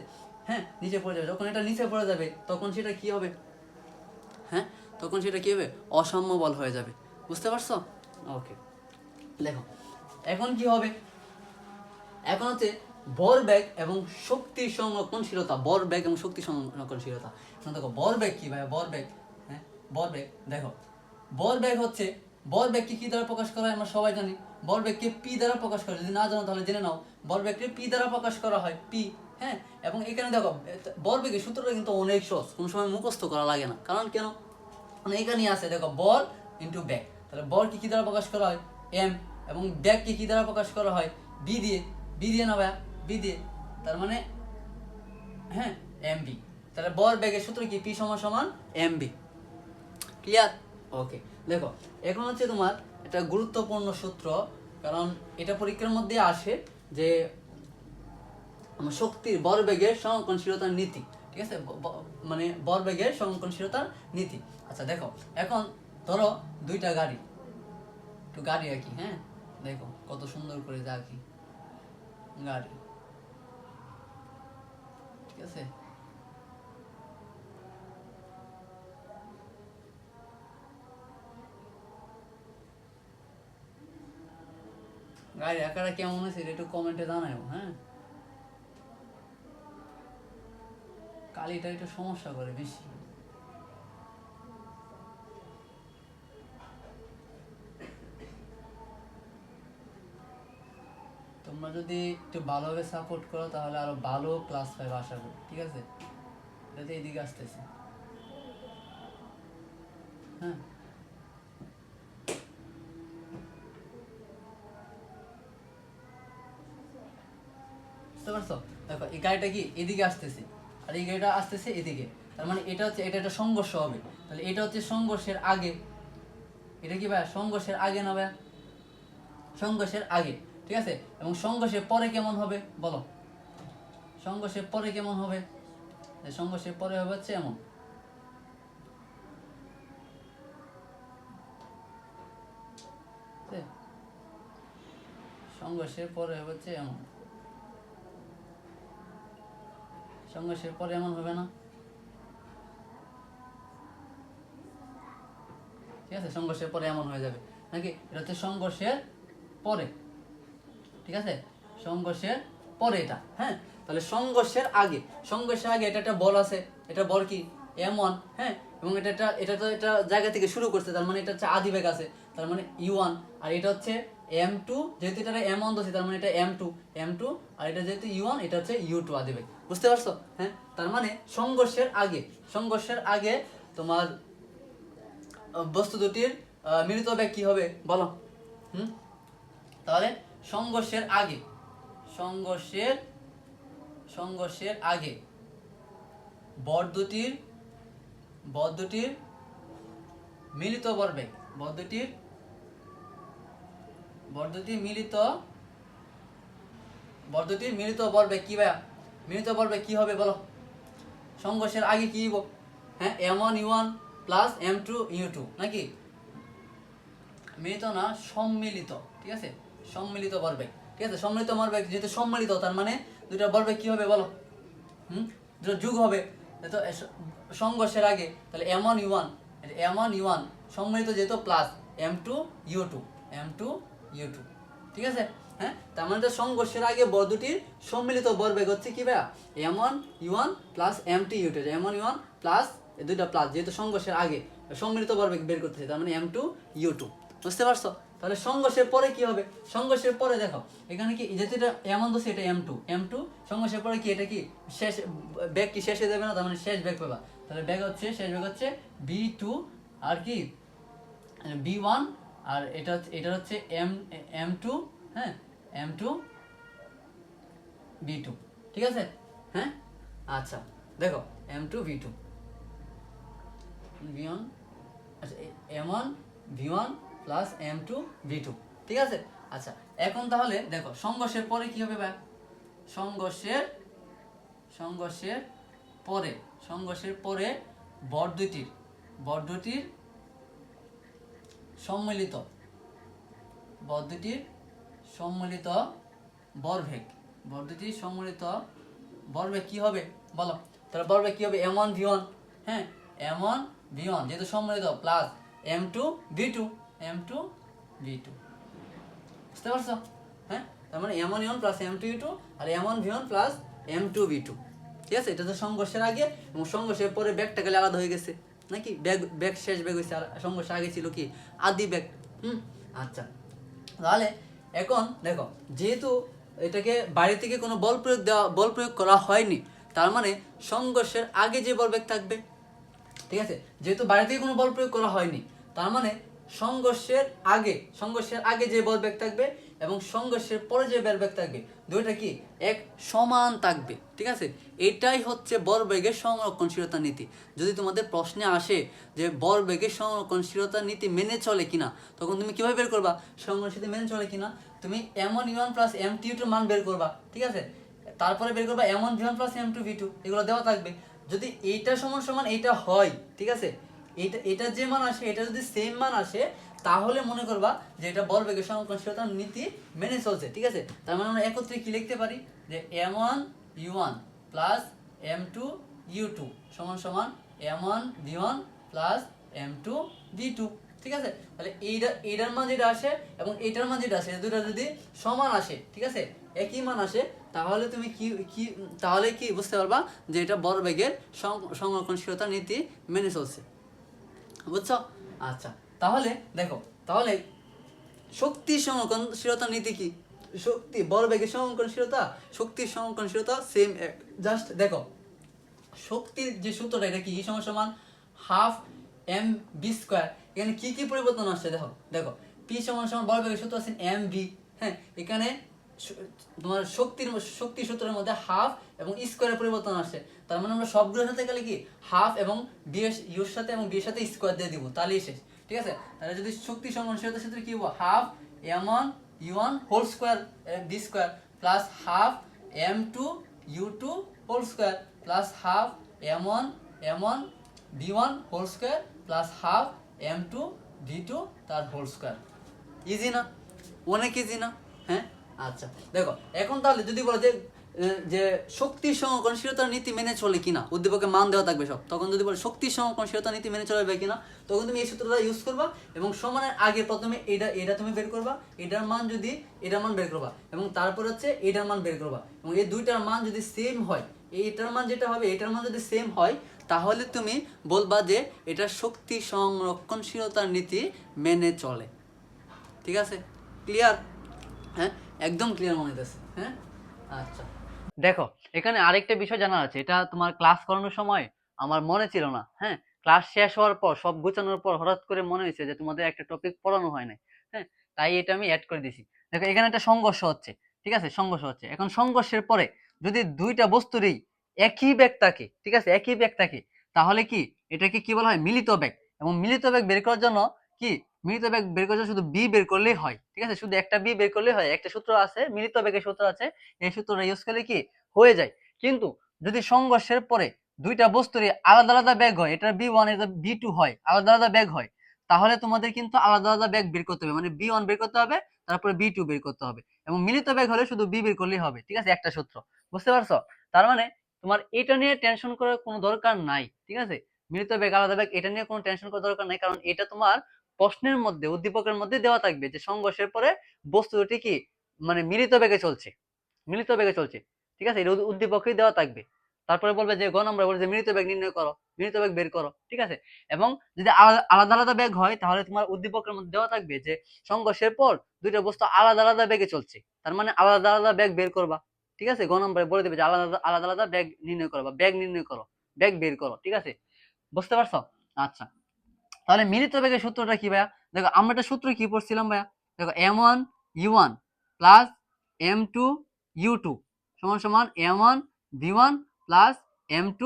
হ্যাঁ, নিচে পড়ে যাবে, যখন এটা নিচে পড়ে যাবে তখন সেটা কি হবে? হ্যাঁ, তখন সেটা কী হবে? অসাম্য বল হয়ে যাবে। বুঝতে পারছো? ওকে, দেখো এখন কি হবে, এখন হচ্ছে ভরবেগ এবং শক্তির সংরক্ষণশীলতা। এখন দেখো ভরবেগ কি ভাই? হ্যাঁ, ভরবেগ দেখো, ভরবেগকে কি দ্বারা প্রকাশ করা হয়? আমরা সবাই জানি ভরবেগকে পি দ্বারা প্রকাশ করা হয়। যদি না জানো তাহলে জেনে নাও, ভরবেগকে পি দ্বারা প্রকাশ করা হয়, পি। হ্যাঁ, এবং এখানে দেখো ভরবেগের সূত্রটা কিন্তু অনেক সহজ, কোনো সময় মুখস্থ করা লাগে না। কারণ কেন? মানে এখানেই আছে, দেখো বল ইন্টু ব্যাগ। তাহলে বলকে কি দ্বারা প্রকাশ করা হয়? এম। এবং ব্যাগকে কি দ্বারা প্রকাশ করা হয়? বি দিয়ে না ভাইয়া, বি দিয়ে। তার মানে হ্যাঁ, এমবি। তাহলে বল ব্যাগের সূত্র কি? পি সমান এমবি। ক্লিয়ার? ওকে, দেখো এখন হচ্ছে তোমার একটা গুরুত্বপূর্ণ সূত্র, কারণ এটা পরীক্ষার মধ্যে আসে যে শক্তির ভরবেগের সংরক্ষণশীলতার নীতি, ঠিক আছে, মানে ভরবেগের সংরক্ষণশীলতার নীতি। আচ্ছা দেখো, এখন ধরো দুইটা গাড়ি, একটু গাড়ি আঁকি। হ্যাঁ, দেখো কত সুন্দর করে আঁকি গাড়ি, ঠিক আছে। গাড়ি আঁকাটা কেমন হয়েছে এটা একটু কমেন্টে জানাও। হ্যাঁ, কালিটা একটু সমস্যা করে বেশি। তোমরা যদি একটু ভালোভাবে সাপোর্ট করো তাহলে আরো ভালো ক্লাস পাবে আশা করি, ঠিক আছে? যাতে এইদিকে আসতেছে, হ্যাঁ বুঝতে পারছো? দেখো এই গাড়িটা কি এদিকে আসতেছে আর এই গাড়িটা আসতেছে এদিকে, তার মানে এটা হচ্ছে এটা একটা সংঘর্ষ হবে। তাহলে এটা হচ্ছে সংঘর্ষের আগে, এটা কি ভাই সংঘর্ষের আগে না ভাই? সংঘর্ষের আগে, ঠিক আছে? এবং সংঘর্ষের পরে কেমন হবে বলো? সংঘর্ষের পরে কেমন হবে? সংঘর্ষের পরে হবে হচ্ছে এমন, সংঘর্ষের পরে হবে হচ্ছে এমন, সংঘর্ষের পরে এমন হবে না? ঠিক আছে, সংঘর্ষের পরে এমন হয়ে যাবে নাকি? এটা হচ্ছে সংঘর্ষের পরে, ঠিক আছে? সংঘর্ষের পরে এটা, হ্যাঁ। তাহলে সংঘর্ষের আগে, সংঘর্ষের আগে এটা একটা বল আছে, এটা বল কি m1, হ্যাঁ। এবং এটা তো এটা জায়গা থেকে শুরু করছে, তার মানে এটা হচ্ছে আদি বেগ আছে, তার মানে u1। আর এটা হচ্ছে m2, যেহেতু এটা m1 ধরছে তার মানে এটা m2, আর এটা যেহেতু u1 এটা হচ্ছে u2 আদি বেগ। বুঝতে পারছো? হ্যাঁ, তার মানে সংঘর্ষের আগে, সংঘর্ষের আগে তোমার বস্তু দুটির মিলিত বেগ কি হবে বলো? তাহলে সংঘর্ষের আগে, সংঘর্ষের আগে বল দুটির মিলিত ভরবেগ, বল দুটির মিলিত ভরবেগ কি ভাইয়া? মিলিত ভরবেগ কি হবে বলো? সংঘর্ষের আগে কি দিব? হ্যাঁ, m1 u1 plus m2 u2 নাকি? মিলিত না, সম্মিলিত, ঠিক আছে? সম্মিলিত ভরবেগ, ঠিক আছে? সম্মিলিত ভরবেগ যেহেতু সম্মিলিত তার মানে দুইটা ভরবেগ কি হবে বলো? দুটো যোগ হবে। তো সংঘর্ষের আগে তাহলে m1 u1 সম্মিলিত যেহেতু প্লাস m2 u2, ঠিক আছে? হ্যাঁ, তার মানে সংঘর্ষের আগে বল দুটির সম্মিলিত ভরবেগ হচ্ছে কি ভাইয়া? m1 u1 plus m2 u2, m1 u1 plus দুইটা প্লাস যেহেতু সংঘর্ষের আগে সম্মিলিত ভরবেগ বের করতেছে, তার মানে m2 u2। বুঝতে পারছো? তাহলে সংঘর্ষের পরে কি হবে? সংঘর্ষের পরে দেখো এখানে কি যেহেতু এটা m1 দোষে এটা m2 সংঘর্ষের পরে কি এটা কি শেষ বেগ কি শেষ হয়ে যাবে না? তার মানে শেষ বেগ পাবা। তাহলে বেগ হচ্ছে শেষ বেগ হচ্ছে b2 আর কি b1, আর এটা হচ্ছে m2, হ্যাঁ m2 b2, ঠিক আছে? হ্যাঁ, আচ্ছা দেখো m2 v2 v1, আচ্ছা m1 v1 plus m2 v2, ঠিক আছে? আচ্ছা এখন তাহলে দেখো সংঘর্ষের পরে কি হবে ভাই? সংঘর্ষের পরে বল দুটির সম্মিলিত ভরবেগ কি হবে বলো? তাহলে ভরবেগ কি হবে? m1 v1, হ্যাঁ m1 v1 যেহেতু সম্মিলিত প্লাস m2 v2, বুঝতে পারছো? হ্যাঁ, তার মানে m1 v1 plus m2 v2 আর m1 v1 plus m2 v2, ঠিক আছে? এটা তো সংঘর্ষের আগে, এবং সংঘর্ষের পরে ব্যাগটা গেলে আলাদা হয়ে গেছে নাকি? ব্যাগ শেষ ব্যাগ হয়েছে, আর সংঘর্ষের আগে ছিল কি আদি ব্যাগ। আচ্ছা তাহলে এখন দেখো যেহেতু এটাকে বাইরে থেকে কোনো বল প্রয়োগ করা হয়নি, তার মানে সংঘর্ষের আগে যে বলবেগ থাকবে, ঠিক আছে? যেহেতু বাইরে থেকে কোনো বল প্রয়োগ করা হয়নি তার মানে সংঘর্ষের আগে যে বলবেগ থাকবে এবং সংঘর্ষের পরে যে বলবেগ থাকবে দুইটা কি এক সমান থাকবে, ঠিক আছে? এটাই হচ্ছে ভরবেগের সংরক্ষণশীলতা নীতি। যদি তোমাদের প্রশ্নে আসে যে ভরবেগের সংরক্ষণশীলতা নীতি মেনে চলে কিনা, তখন তুমি কিভাবে বের করবা সংরক্ষণশীলতা মেনে চলে কিনা? তুমি m1 u1 plus m2 u2 মান বের করবা, ঠিক আছে? তারপরে বের করবা m1 v1 plus m2 v2, এগুলো দেওয়া থাকবে। যদি এইটা সমান এইটা হয়, ঠিক আছে, এটা যে মান আসে এটা যদি সেম মান আসে তাহলে মনে করবা যে এটা ভরবেগের সংরক্ষণশীলতার নীতি মেনে চলছে, ঠিক আছে? তার মানে আমরা একত্রে কি লিখতে পারি যে m1 u1 plus m2 u2 সমান m1 v1 plus m2 v2, ঠিক আছে? তাহলে এইটার মান যেটা আসে এবং এইটার মান যেটা আসে দুটো যদি সমান আসে, ঠিক আছে, একই মান আসে, তাহলে তুমি তাহলে কি বুঝতে পারবা যে এটা ভরবেগের সংরক্ষণশীলতার নীতি মেনে চলছে। বুঝছো? আচ্ছা তাহলে দেখো তাহলে শক্তি সংরক্ষণশীলতার নীতি কি? শক্তি বলবেগের সমকোণশীলতা শক্তির সমকোণশীলতা সেম। জাস্ট দেখো শক্তির যে সূত্রটা এটা কি সমান সমান হাফ এম বি স্কোয়ার। এখানে কি কি পরিবর্তন আসছে দেখো দেখো পি সমান সমান বলবেগের সূত্র আছে এম ভি। হ্যাঁ, এখানে তোমার শক্তির সূত্রের মধ্যে হাফ এবং স্কোয়ারের পরিবর্তন আসছে। তার মানে আমরা সবগুলোর সাথে গেলে কি হাফ এবং বি এর ইউর সাথে এবং বি এর সাথে স্কোয়ার দিয়ে দিব, তাহলেই শেষ। ঠিক আছে, তাহলে যদি শক্তি সমকোণশীলতার ক্ষেত্রে কি হবো, half M one U one whole square B square plus half M two U two whole square plus half m1 v1 whole square plus half m2 v2 তার হোল স্কোয়ার। ইজি না? অনেক ইজি না? হ্যাঁ, আচ্ছা দেখো এখন তাহলে যদি বলো যে যে শক্তির সমকোণশীলতার নীতি মেনে চলে কিনা, উদ্দীপকে মান দেওয়া থাকবে সব, তখন যদি বলো শক্তির সমকোণশীলতার নীতি মেনে চলবে কিনা, তখন তুমি এই সূত্রটা ইউজ করবা এবং সমানের আগে প্রথমে এটা তুমি বের করবা, এটার মান যদি এটার মান বের করবা এবং তারপর হচ্ছে এটার মান বের করবা এবং এই দুইটার মান যদি সেম হয়, এইটার মান যেটা হবে এটার মান যদি সেম হয়, তাহলে তুমি বলবা যে এটা শক্তি সংরক্ষণশীলতার নীতি মেনে চলে। ঠিক আছে, ক্লিয়ার? হ্যাঁ, একদম ক্লিয়ার মনে হইতেছে। হ্যাঁ, আচ্ছা দেখো এখানে আরেকটা বিষয় জানা আছে, এটা তোমার ক্লাস করানোর সময় আমার মনে ছিল না। হ্যাঁ, ক্লাস শেষ হওয়ার পর সব গোছানোর পর হঠাৎ করে মনে হয়েছে যে তোমাদের একটা টপিক পড়ানো হয় নাই। হ্যাঁ, তাই এটা আমি অ্যাড করে দিছি। দেখো এখানে একটা সংঘর্ষ হচ্ছে, ঠিক আছে, সংঘর্ষ হচ্ছে। এখন সংঘর্ষের পরে যদি দুইটা বস্তুরই একই বেগ থাকে, ঠিক আছে, একই বেগ থাকে, তাহলে কি এটাকে কি বলা হয়, মিলিত বেগ। এবং মিলিত বেগ বের করার জন্য কি, মিলিত বেগ বের করার জন্য শুধু বি বের করলেই হয়। ঠিক আছে, শুধু একটা বি বের করলেই হয়। একটা সূত্র আছে, মিলিত বেগের সূত্র আছে, এই সূত্রটা ইউজ করলে কি হয়ে যায়। কিন্তু যদি সংঘর্ষের পরে দুইটা বস্তুরই আলাদা আলাদা বেগ হয়, এটা বি1 এটা বি2 হয়, আলাদা আলাদা বেগ হয়, তাহলে তোমাদের কিন্তু আলাদা আলাদা বেগ বের করতে হবে, মানে বি1 বের করতে হবে, তারপরে বি2 বের করতে হবে। এবং মিলিত বেগ হলে শুধু বি বের করলেই হবে। ঠিক আছে, একটা সূত্র, বুঝতে পারছো? তার মানে তোমার এটা নিয়ে টেনশন করার কোনো দরকার নাই। ঠিক আছে, মিলিত বেগ আলাদা বেগ এটা নিয়ে কোনো টেনশন করার দরকার নাই, কারণ এটা তোমার প্রশ্নের মধ্যে উদ্দীপকের মধ্যে দেওয়া থাকবে যে সংঘর্ষের পরে বস্তু দুটি কি মানে মিলিত বেগে চলছে, মিলিত বেগে চলছে। ঠিক আছে, এটা উদ্দীপকেই দেওয়া থাকবে। তারপরে বলবে যে গ নম্বরে বলবে যে মিলিত বেগ নির্ণয় করো, মিলিত বেগ বের করো। ঠিক আছে, এবং যদি আলাদা আলাদা বেগ হয় তাহলে তোমার উদ্দীপকের মধ্যে দেওয়া থাকবে যে সংঘর্ষের পর দুইটা বস্তু আলাদা আলাদা বেগে চলছে, তার মানে আলাদা আলাদা বেগ বের করবা। ঠিক আছে, গ নম্বরে বলে দেবে যে আলাদা আলাদা আলাদা বেগ নির্ণয় করো বা বেগ নির্ণয় করো, বেগ বের করো। ঠিক আছে, বুঝতে পারছো? আচ্ছা, তাহলে মিলিত বেগের সূত্রটা কি ভাইয়া? দেখো আমরা একটা সূত্র কি পড়ছিলাম ভাইয়া, দেখো m1 u1 plus m2 u2 সমান সমান m1 v1 plus m2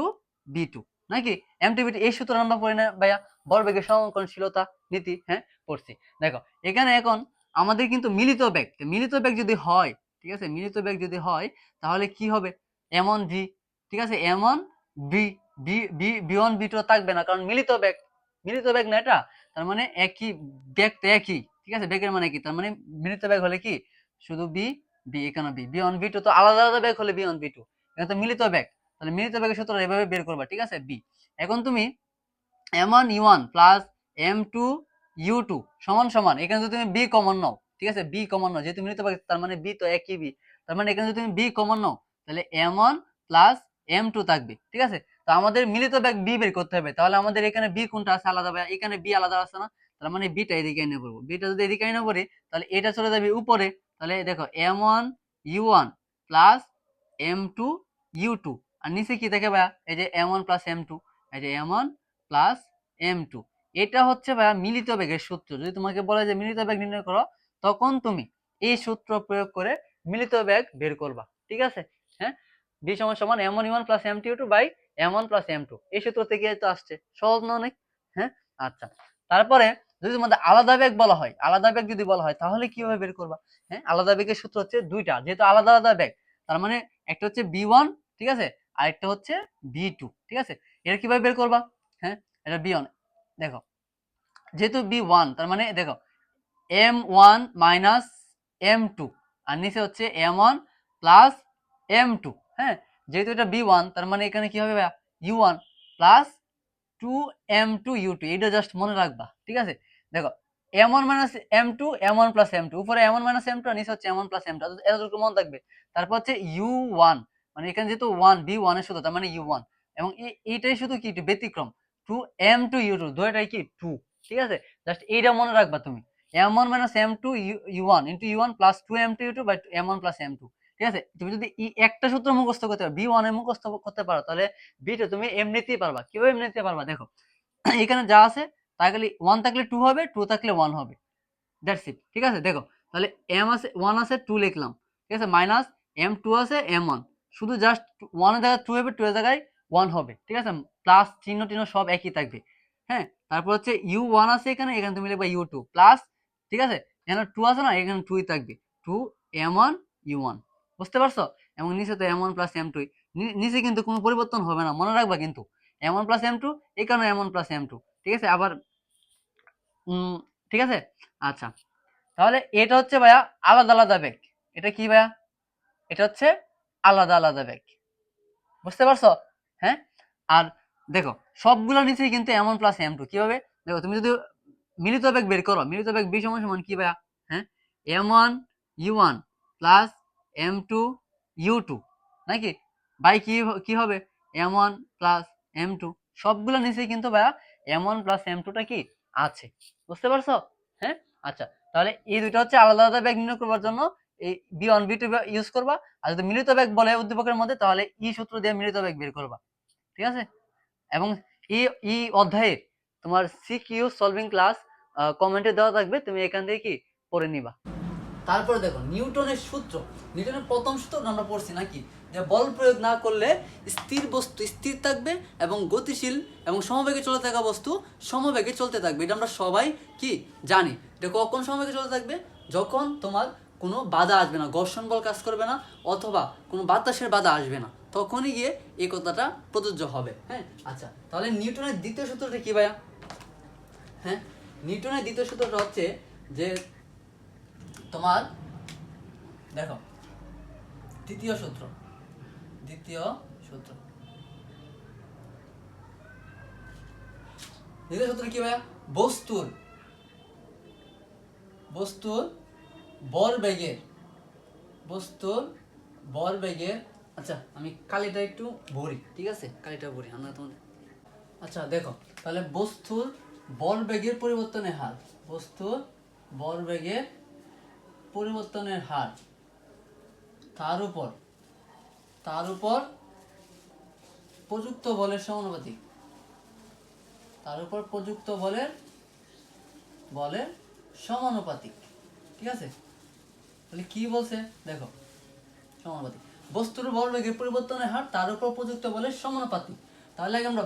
v2 নাকি m2 v2, এই সূত্র আমরা পড়ি না ভাইয়া, ভরবেগের সমকোণশীলতা নীতি? হ্যাঁ, পড়ছি। দেখো এখানে এখন আমাদের কিন্তু মিলিত বেগ, মিলিত বেগ যদি হয়, ঠিক আছে, মিলিত বেগ যদি হয় তাহলে কি হবে, m1 v, ঠিক আছে, m1 v, v1 v2 থাকবে না, কারণ মিলিত বেগ, মিলিত বেগ না এটা, তার মানে একই বেগ তো একই। ঠিক আছে, বেগের মানে কি, তার মানে মিলিত বেগ হলে কি শুধু বি বি, এখানে B, B one B two তো আলাদা আলাদা বেগ হলে বি ওয়ান বি টু, এখানে তো মিলিত বেগ, তাহলে মিলিত বেগের সূত্র এভাবে বের করবা। ঠিক আছে, বি, এখন তুমি m1 u1 plus m2 u2 সমান সমান, এখানে যদি তুমি বি কমন নাও, ঠিক আছে, বি কমন নাও, যেহেতু মিলিত বেগ তার মানে বি তো একই বি, তার মানে এখানে যদি তুমি বি কমন নাও তাহলে m1 প্লাস m2 থাকবে। ঠিক আছে, তো আমাদের মিলিত বেগ বি বের করতে হবে, তাহলে আমাদের এখানে বি কোনটা আছে আলাদা, এখানে বি আলাদা আছে না, তার মানে বিটা এদিকে এনে পড়বো, বিটা যদি এদিকে এনে পড়ি তাহলে এটা চলে যাবে উপরে। তাহলে দেখো m1 u1 plus m2 u2, আর নিচে কি থাকে ভাইয়া, এই যে m1 প্লাস m2, এই যে m1 প্লাস m2, এটা হচ্ছে ভাইয়া মিলিত বেগের সূত্র। যদি তোমাকে বলে যে মিলিত বেগ নির্ণয় করো, তখন তুমি এই সূত্র প্রয়োগ করে মিলিত বেগ বের করবা। ঠিক আছে, হ্যাঁ, বি সমান সমান m1 u1 plus m2 u2 by m1 plus m2, এই সূত্র থেকে তো আসছে, সহজ না অনেক? হ্যাঁ, আচ্ছা, তারপরে যদি তোমাদের আলাদা বেগ বলা হয়, আলাদা বেগ যদি বলা হয় তাহলে কিভাবে বের করবা? হ্যাঁ, আলাদা বেগের সূত্র হচ্ছে দুইটা, যেহেতু আলাদা আলাদা বেগ, তার মানে একটা হচ্ছে b1, ঠিক আছে, আরেকটা হচ্ছে b2। ঠিক আছে, এটা কিভাবে বের করবা? হ্যাঁ, এটা b1, দেখো যেহেতু b1 তার মানে দেখো m1 মাইনাস m2, আর নিচে হচ্ছে m1 প্লাস m2। হ্যাঁ, যেহেতু এটা b1 তার মানে এখানে কি হবে ভাইয়া, u1 প্লাস 2m2 u2, এটা জাস্ট মনে রাখবা। ঠিক আছে, দেখো m1 minus m2, m1 plus m2, উপরে m1 মাইনাস m2 আর নিচে হচ্ছে m1 প্লাস m2, এতটুকু মনে থাকবে। তারপর হচ্ছে u1, মানে এখানে যেহেতু 1 b1 এর শুধু, তার মানে u1, এবং এইটাই শুধু কি ব্যতিক্রম, 2m2 u2, দুইটাই কি 2। ঠিক আছে, জাস্ট এইটা মনে রাখবা তুমি, m1 minus m2 u1 into u1 plus 2m2 u2 by m1 plus m2। ঠিক আছে, তুমি যদি একটা সূত্র মুখস্থ করতে পারো, b1 এ মুখস্থ করতে পারো, তাহলে b2 তুমি এমনিতেই পারবা। কিভাবে এমনিতেই পারবা দেখো, এখানে যা আছে তাহলে 1 থাকলে 2 হবে, 2 থাকলে 1 হবে, দ্যাটস ইট। ঠিক আছে, দেখো তাহলে m আছে 1 আছে 2 লিখলাম, ঠিক আছে, মাইনাস m2 আছে m1, শুধু জাস্ট 1 এর জায়গায় 2 হবে, 2 এর জায়গায় 1 হবে, ঠিক আছে, প্লাস চিহ্ন টিহ্ন সব একই থাকবে। হ্যাঁ, তারপর হচ্ছে u1 আছে এখানে, এখানে তুমি লিখবা u2 প্লাস, ঠিক আছে, এখানে 2 আছে না, এখানে 2 ই থাকবে, 2 m1 u1, বুঝতে পারছো? এবং নিচে তো m1 প্লাস m2, নিচে কিন্তু কোনো পরিবর্তন হবে না, মনে রাখবা কিন্তু m1 প্লাস m2, এখানে m1 প্লাস m2, ঠিক আছে। আবার ঠিক আছে, আচ্ছা, তাহলে এটা হচ্ছে ভাইয়া আলাদা আলাদা বেগ। এটা কি ভাইয়া? এটা হচ্ছে আলাদা আলাদা বেগ, বুঝতে পারছো? হ্যাঁ, আর দেখো সবগুলো নিচেই কিন্তু m1 প্লাস m2। কিভাবে দেখো, তুমি যদি মিলিত বেগ বের করো, মিলিত বেগ b সমান সমান কি ভাইয়া? হ্যাঁ, m1 u1 plus m2 u2 নাকি, বাই কি হবে m1 প্লাস m2। সবগুলো নিচেই কিন্তু ভাইয়া m1 প্লাস m2টা কি আছে, বুঝতে পারছো? হ্যাঁ, আচ্ছা, তাহলে এই দুটো হচ্ছে আলাদা আলাদা বেগ নির্ণয় করবার জন্য এই b1 b2 ইউজ করবা। আর যদি মিলিত বেগ বলে উদ্দীপকের মধ্যে, তাহলে ই সূত্র দিয়ে মিলিত বেগ বের করবা, ঠিক আছে। এবং এই অধ্যায়ে তোমার সিকিউ সলভিং ক্লাস কমেন্টে দেওয়া থাকবে, তুমি এখান থেকে কি পড়ে নিবা। তারপরে দেখো নিউটনের সূত্র, নিউটনের প্রথম সূত্র আমরা পড়ছি নাকি, যে বল প্রয়োগ না করলে স্থির বস্তু স্থির থাকবে এবং গতিশীল এবং সমবেগে চলতে থাকা বস্তু সমবেগে চলতে থাকবে। এটা আমরা সবাই কি জানি। এটা কখন সমবেগে চলতে থাকবে? যখন তোমার কোনো বাধা আসবে না, ঘর্ষণ বল কাজ করবে না, অথবা কোনো বাতাসের বাধা আসবে না, তখনই গিয়ে এই কথাটা প্রযোজ্য হবে। হ্যাঁ, আচ্ছা, তাহলে নিউটনের দ্বিতীয় সূত্রটা কি ভাইয়া? হ্যাঁ, নিউটনের দ্বিতীয় সূত্রটা হচ্ছে যে তোমার দেখো দ্বিতীয় সূত্র দ্বিতীয় সূত্র কি ভাইয়া? বস্তুর ভরবেগের আচ্ছা, আমি কালিটা একটু ভরি, ঠিক আছে, কালিটা ভরি আমরা তোমাদের। আচ্ছা দেখো, তাহলে বস্তুর ভরবেগের পরিবর্তনের হার, তার উপর প্রযুক্ত বলের সমানুপাতিক, ঠিক আছে। তাহলে কি বলছে দেখো, সমানুপাতিক, বস্তুর ভরবেগের পরিবর্তনের হার তার উপর প্রযুক্ত বলের সমানুপাতিক। তাহলে আগে আমরা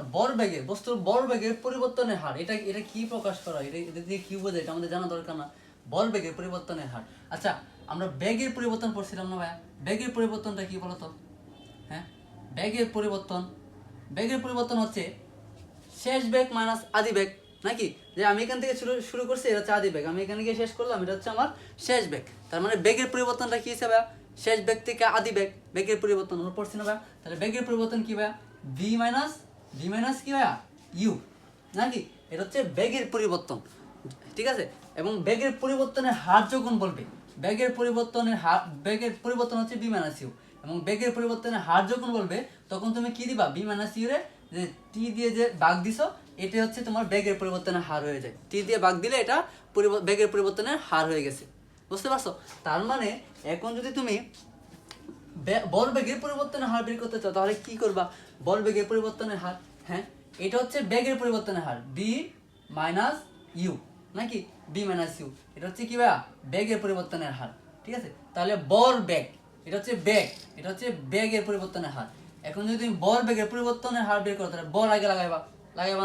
বস্তুর ভরবেগের পরিবর্তনের হার, এটা কি প্রকাশ করা, এটা দিয়ে কি বোঝায়, এটা আমাদের জানা দরকার না। ভরবেগের পরিবর্তনের হার। আচ্ছা, আমরা বেগের পরিবর্তন পড়ছিলাম না ভাইয়া? বেগের পরিবর্তনটা কি বলতো? হ্যাঁ, বেগের পরিবর্তন হচ্ছে শেষ বেগ মাইনাস আদি বেগ, নাকি, যে আমি এখান থেকে শুরু করছি, এটা হচ্ছে আদি বেগ, আমি এখানে গিয়ে শেষ করলাম, এটা হচ্ছে আমার শেষ বেগ। তার মানে বেগের পরিবর্তনটা কি হিসেবে? শেষ বেগ থেকে আদি বেগের পরিবর্তন আমরা পড়ছি না ভাইয়া? তাহলে বেগের পরিবর্তন কি ভাইয়া? ভি মাইনাস কি ভাইয়া? ইউ, নাকি, এটা হচ্ছে বেগের পরিবর্তন, ঠিক আছে। এবং বেগের পরিবর্তনের হার যখন বলবে, বেগের পরিবর্তন হচ্ছে বি মাইনাস ইউ, এবং বেগের পরিবর্তনের হার যখন বলবে, তখন তুমি কি দিবা? বি মাইনাস ইউ রে যে টি দিয়ে যে ভাগ দিছো, এটা হচ্ছে তোমার বেগের পরিবর্তনের হার হয়ে যায়। টি দিয়ে ভাগ দিলে এটা বেগের পরিবর্তনের হার হয়ে গেছে, বুঝতে পারছো? তার মানে এখন যদি তুমি বলবেগের পরিবর্তনের হার বের করতে চাও, তাহলে কি করবা? বলবেগের পরিবর্তনের হার, হ্যাঁ, এটা হচ্ছে বেগের পরিবর্তনের হার, বি মাইনাস ইউ, নাকি, বি মাইনাস ইউ, এটা হচ্ছে কি ভাইয়া? বেগের পরিবর্তনের হার, ঠিক আছে। তাহলে বেগ, এটা হচ্ছে বেগের পরিবর্তনের হার। এখন যদি তুমি বেগের পরিবর্তনের হার বের করো, তাহলে বল আগে লাগাইবা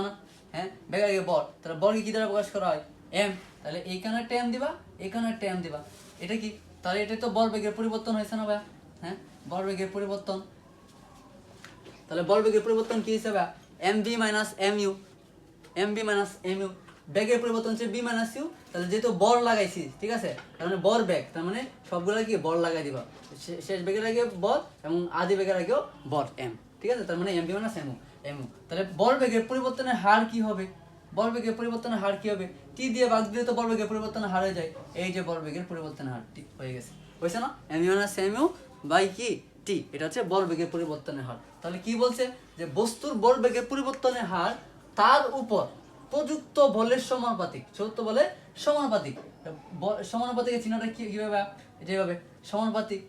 না? হ্যাঁ, বেগ আগে বল, তাহলে বলকে কি দ্বারা প্রকাশ করা হয়? এম, তাহলে এইখানে টেম দিবা, এখানে টেম দিবা, এটা কি? তাহলে এটা তো বেগের পরিবর্তন হয়েছে না ভাইয়া? হ্যাঁ, বেগের পরিবর্তন, তাহলে বেগের পরিবর্তন কি হিসাবে? M V minus M U, বেগের পরিবর্তন হচ্ছে বি মাইনাস ইউ। তাহলে যেহেতু বল লাগাইছি, ঠিক আছে, তার মানে বেগ, তার মানে সবগুলো কি বল লাগাই দিবা, শেষ বেগের আগে বল এবং আদি বেগের আগেও বল এম, ঠিক আছে, তার মানে এম বি মাইনাস এম। তাহলে বেগের পরিবর্তনের হার কি হবে? বেগের পরিবর্তনের হার কি হবে? টি দিয়ে ভাগ দিলে তো বেগের পরিবর্তনের হার হয়ে যায়, এই যে বেগের পরিবর্তনের হার টি হয়ে গেছে, হয়েছে না? M U minus M U by কি টি, এটা হচ্ছে বেগের পরিবর্তনের হার। তাহলে কি বলছে? যে বস্তুর বেগের পরিবর্তনের হার তার উপর প্রযুক্ত বলের সমানুপাতিক, প্রযুক্ত বলের সমানুপাতিক। সমানুপাতিকের চিহ্নটা কিভাবে, যেভাবে সমানুপাতিক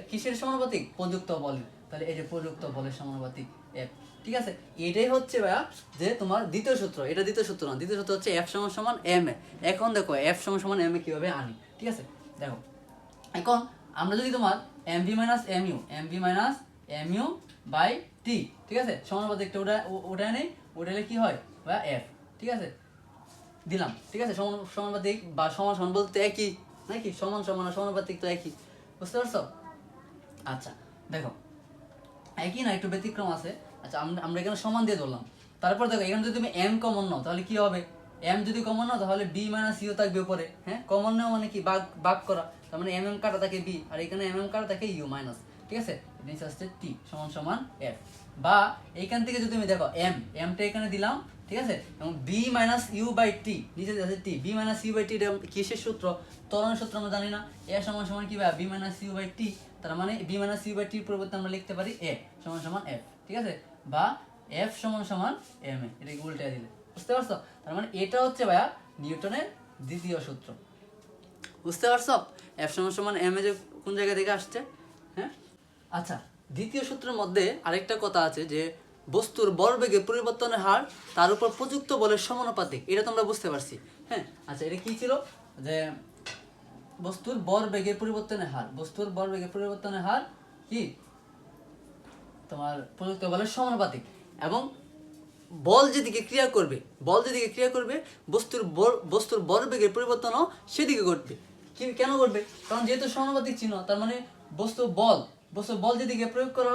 কিসের সমানুপাতিক, প্রযুক্ত বলের, তাহলে এই যে প্রযুক্ত বলের সমানুপাতিক F, ঠিক আছে। এটাই হচ্ছে ভাইয়া যে তোমার দ্বিতীয় সূত্র, এটা দ্বিতীয় সূত্র না, দ্বিতীয় সূত্র হচ্ছে F সমান সমান m এ। এখন দেখো F সমান সমান m এ কিভাবে আনি, ঠিক আছে। দেখো এখন আমরা যদি তোমার mv mu বাই t, ঠিক আছে, সমানুপাতিকটা ওটা নেই, ওটা কি হয় বা f, ঠিক আছে, দিলাম, ঠিক আছে। সমানুপাতিক বা সমান সমান বলতে একই নাকি, সমান সমান আর সমানুপাতিক তো একই, বুঝতে পারছো? আচ্ছা দেখো একই না, একটু ব্যতিক্রম আছে। আচ্ছা আমরা এখানে সমান দিয়ে ধরলাম, তারপর দেখো এখানে যদি তুমি m কমন নাও তাহলে কি হবে, m যদি কমন নাও তাহলে b মাইনাস ইউ থাকবে উপরে, হ্যাঁ, কমন নাও মানে কি ভাগ করা, তার মানে m কাটা থাকে b আর এখানে m কাটা থাকে u মাইনাস, ঠিক আছে। নিচে আসছে t সমান সমান f, বা এইখান থেকে যদি তুমি দেখো mটা এখানে দিলাম, ঠিক আছে, এবং b minus U by T, নিচে আছে t, b minus U by T কিসের সূত্র, ত্বরণের সূত্র আমরা জানি না, a সমান সমান কি ভাই b মাইনাস ইউ বাই টি, তার মানে b মাইনাস ইউ বাই টির পরিবর্তে আমরা লিখতে পারি a সমান সমান f, ঠিক আছে, বা f সমান সমান m এ, এটাকে উল্টে দিলে, বুঝতে পারছো? তার মানে এটা হচ্ছে ভাইয়া নিউটনের দ্বিতীয় সূত্র, বুঝতে পারছো? f সমান সমান m এ যে কোন জায়গা থেকে আসছে, হ্যাঁ। আচ্ছা দ্বিতীয় সূত্রের মধ্যে আরেকটা কথা আছে যে বস্তুর ভরবেগের পরিবর্তনের হার তার উপর প্রযুক্ত বলের সমানুপাতিক, এটা তোমরা বুঝতে পারছি, হ্যাঁ। আচ্ছা এটা কি ছিল, যে বস্তুর ভরবেগের পরিবর্তনের হার, বস্তুর ভরবেগের পরিবর্তনের হার কি তোমার প্রযুক্ত বলের সমানুপাতিক, এবং বল যেদিকে ক্রিয়া করবে, বস্তুর ভরবেগের পরিবর্তনও সেদিকে ঘটবে। কেন ঘটবে? কারণ যেহেতু সমানুপাতিক চিহ্ন, তার মানে বস্তুর বল যেদিকে প্রয়োগ করা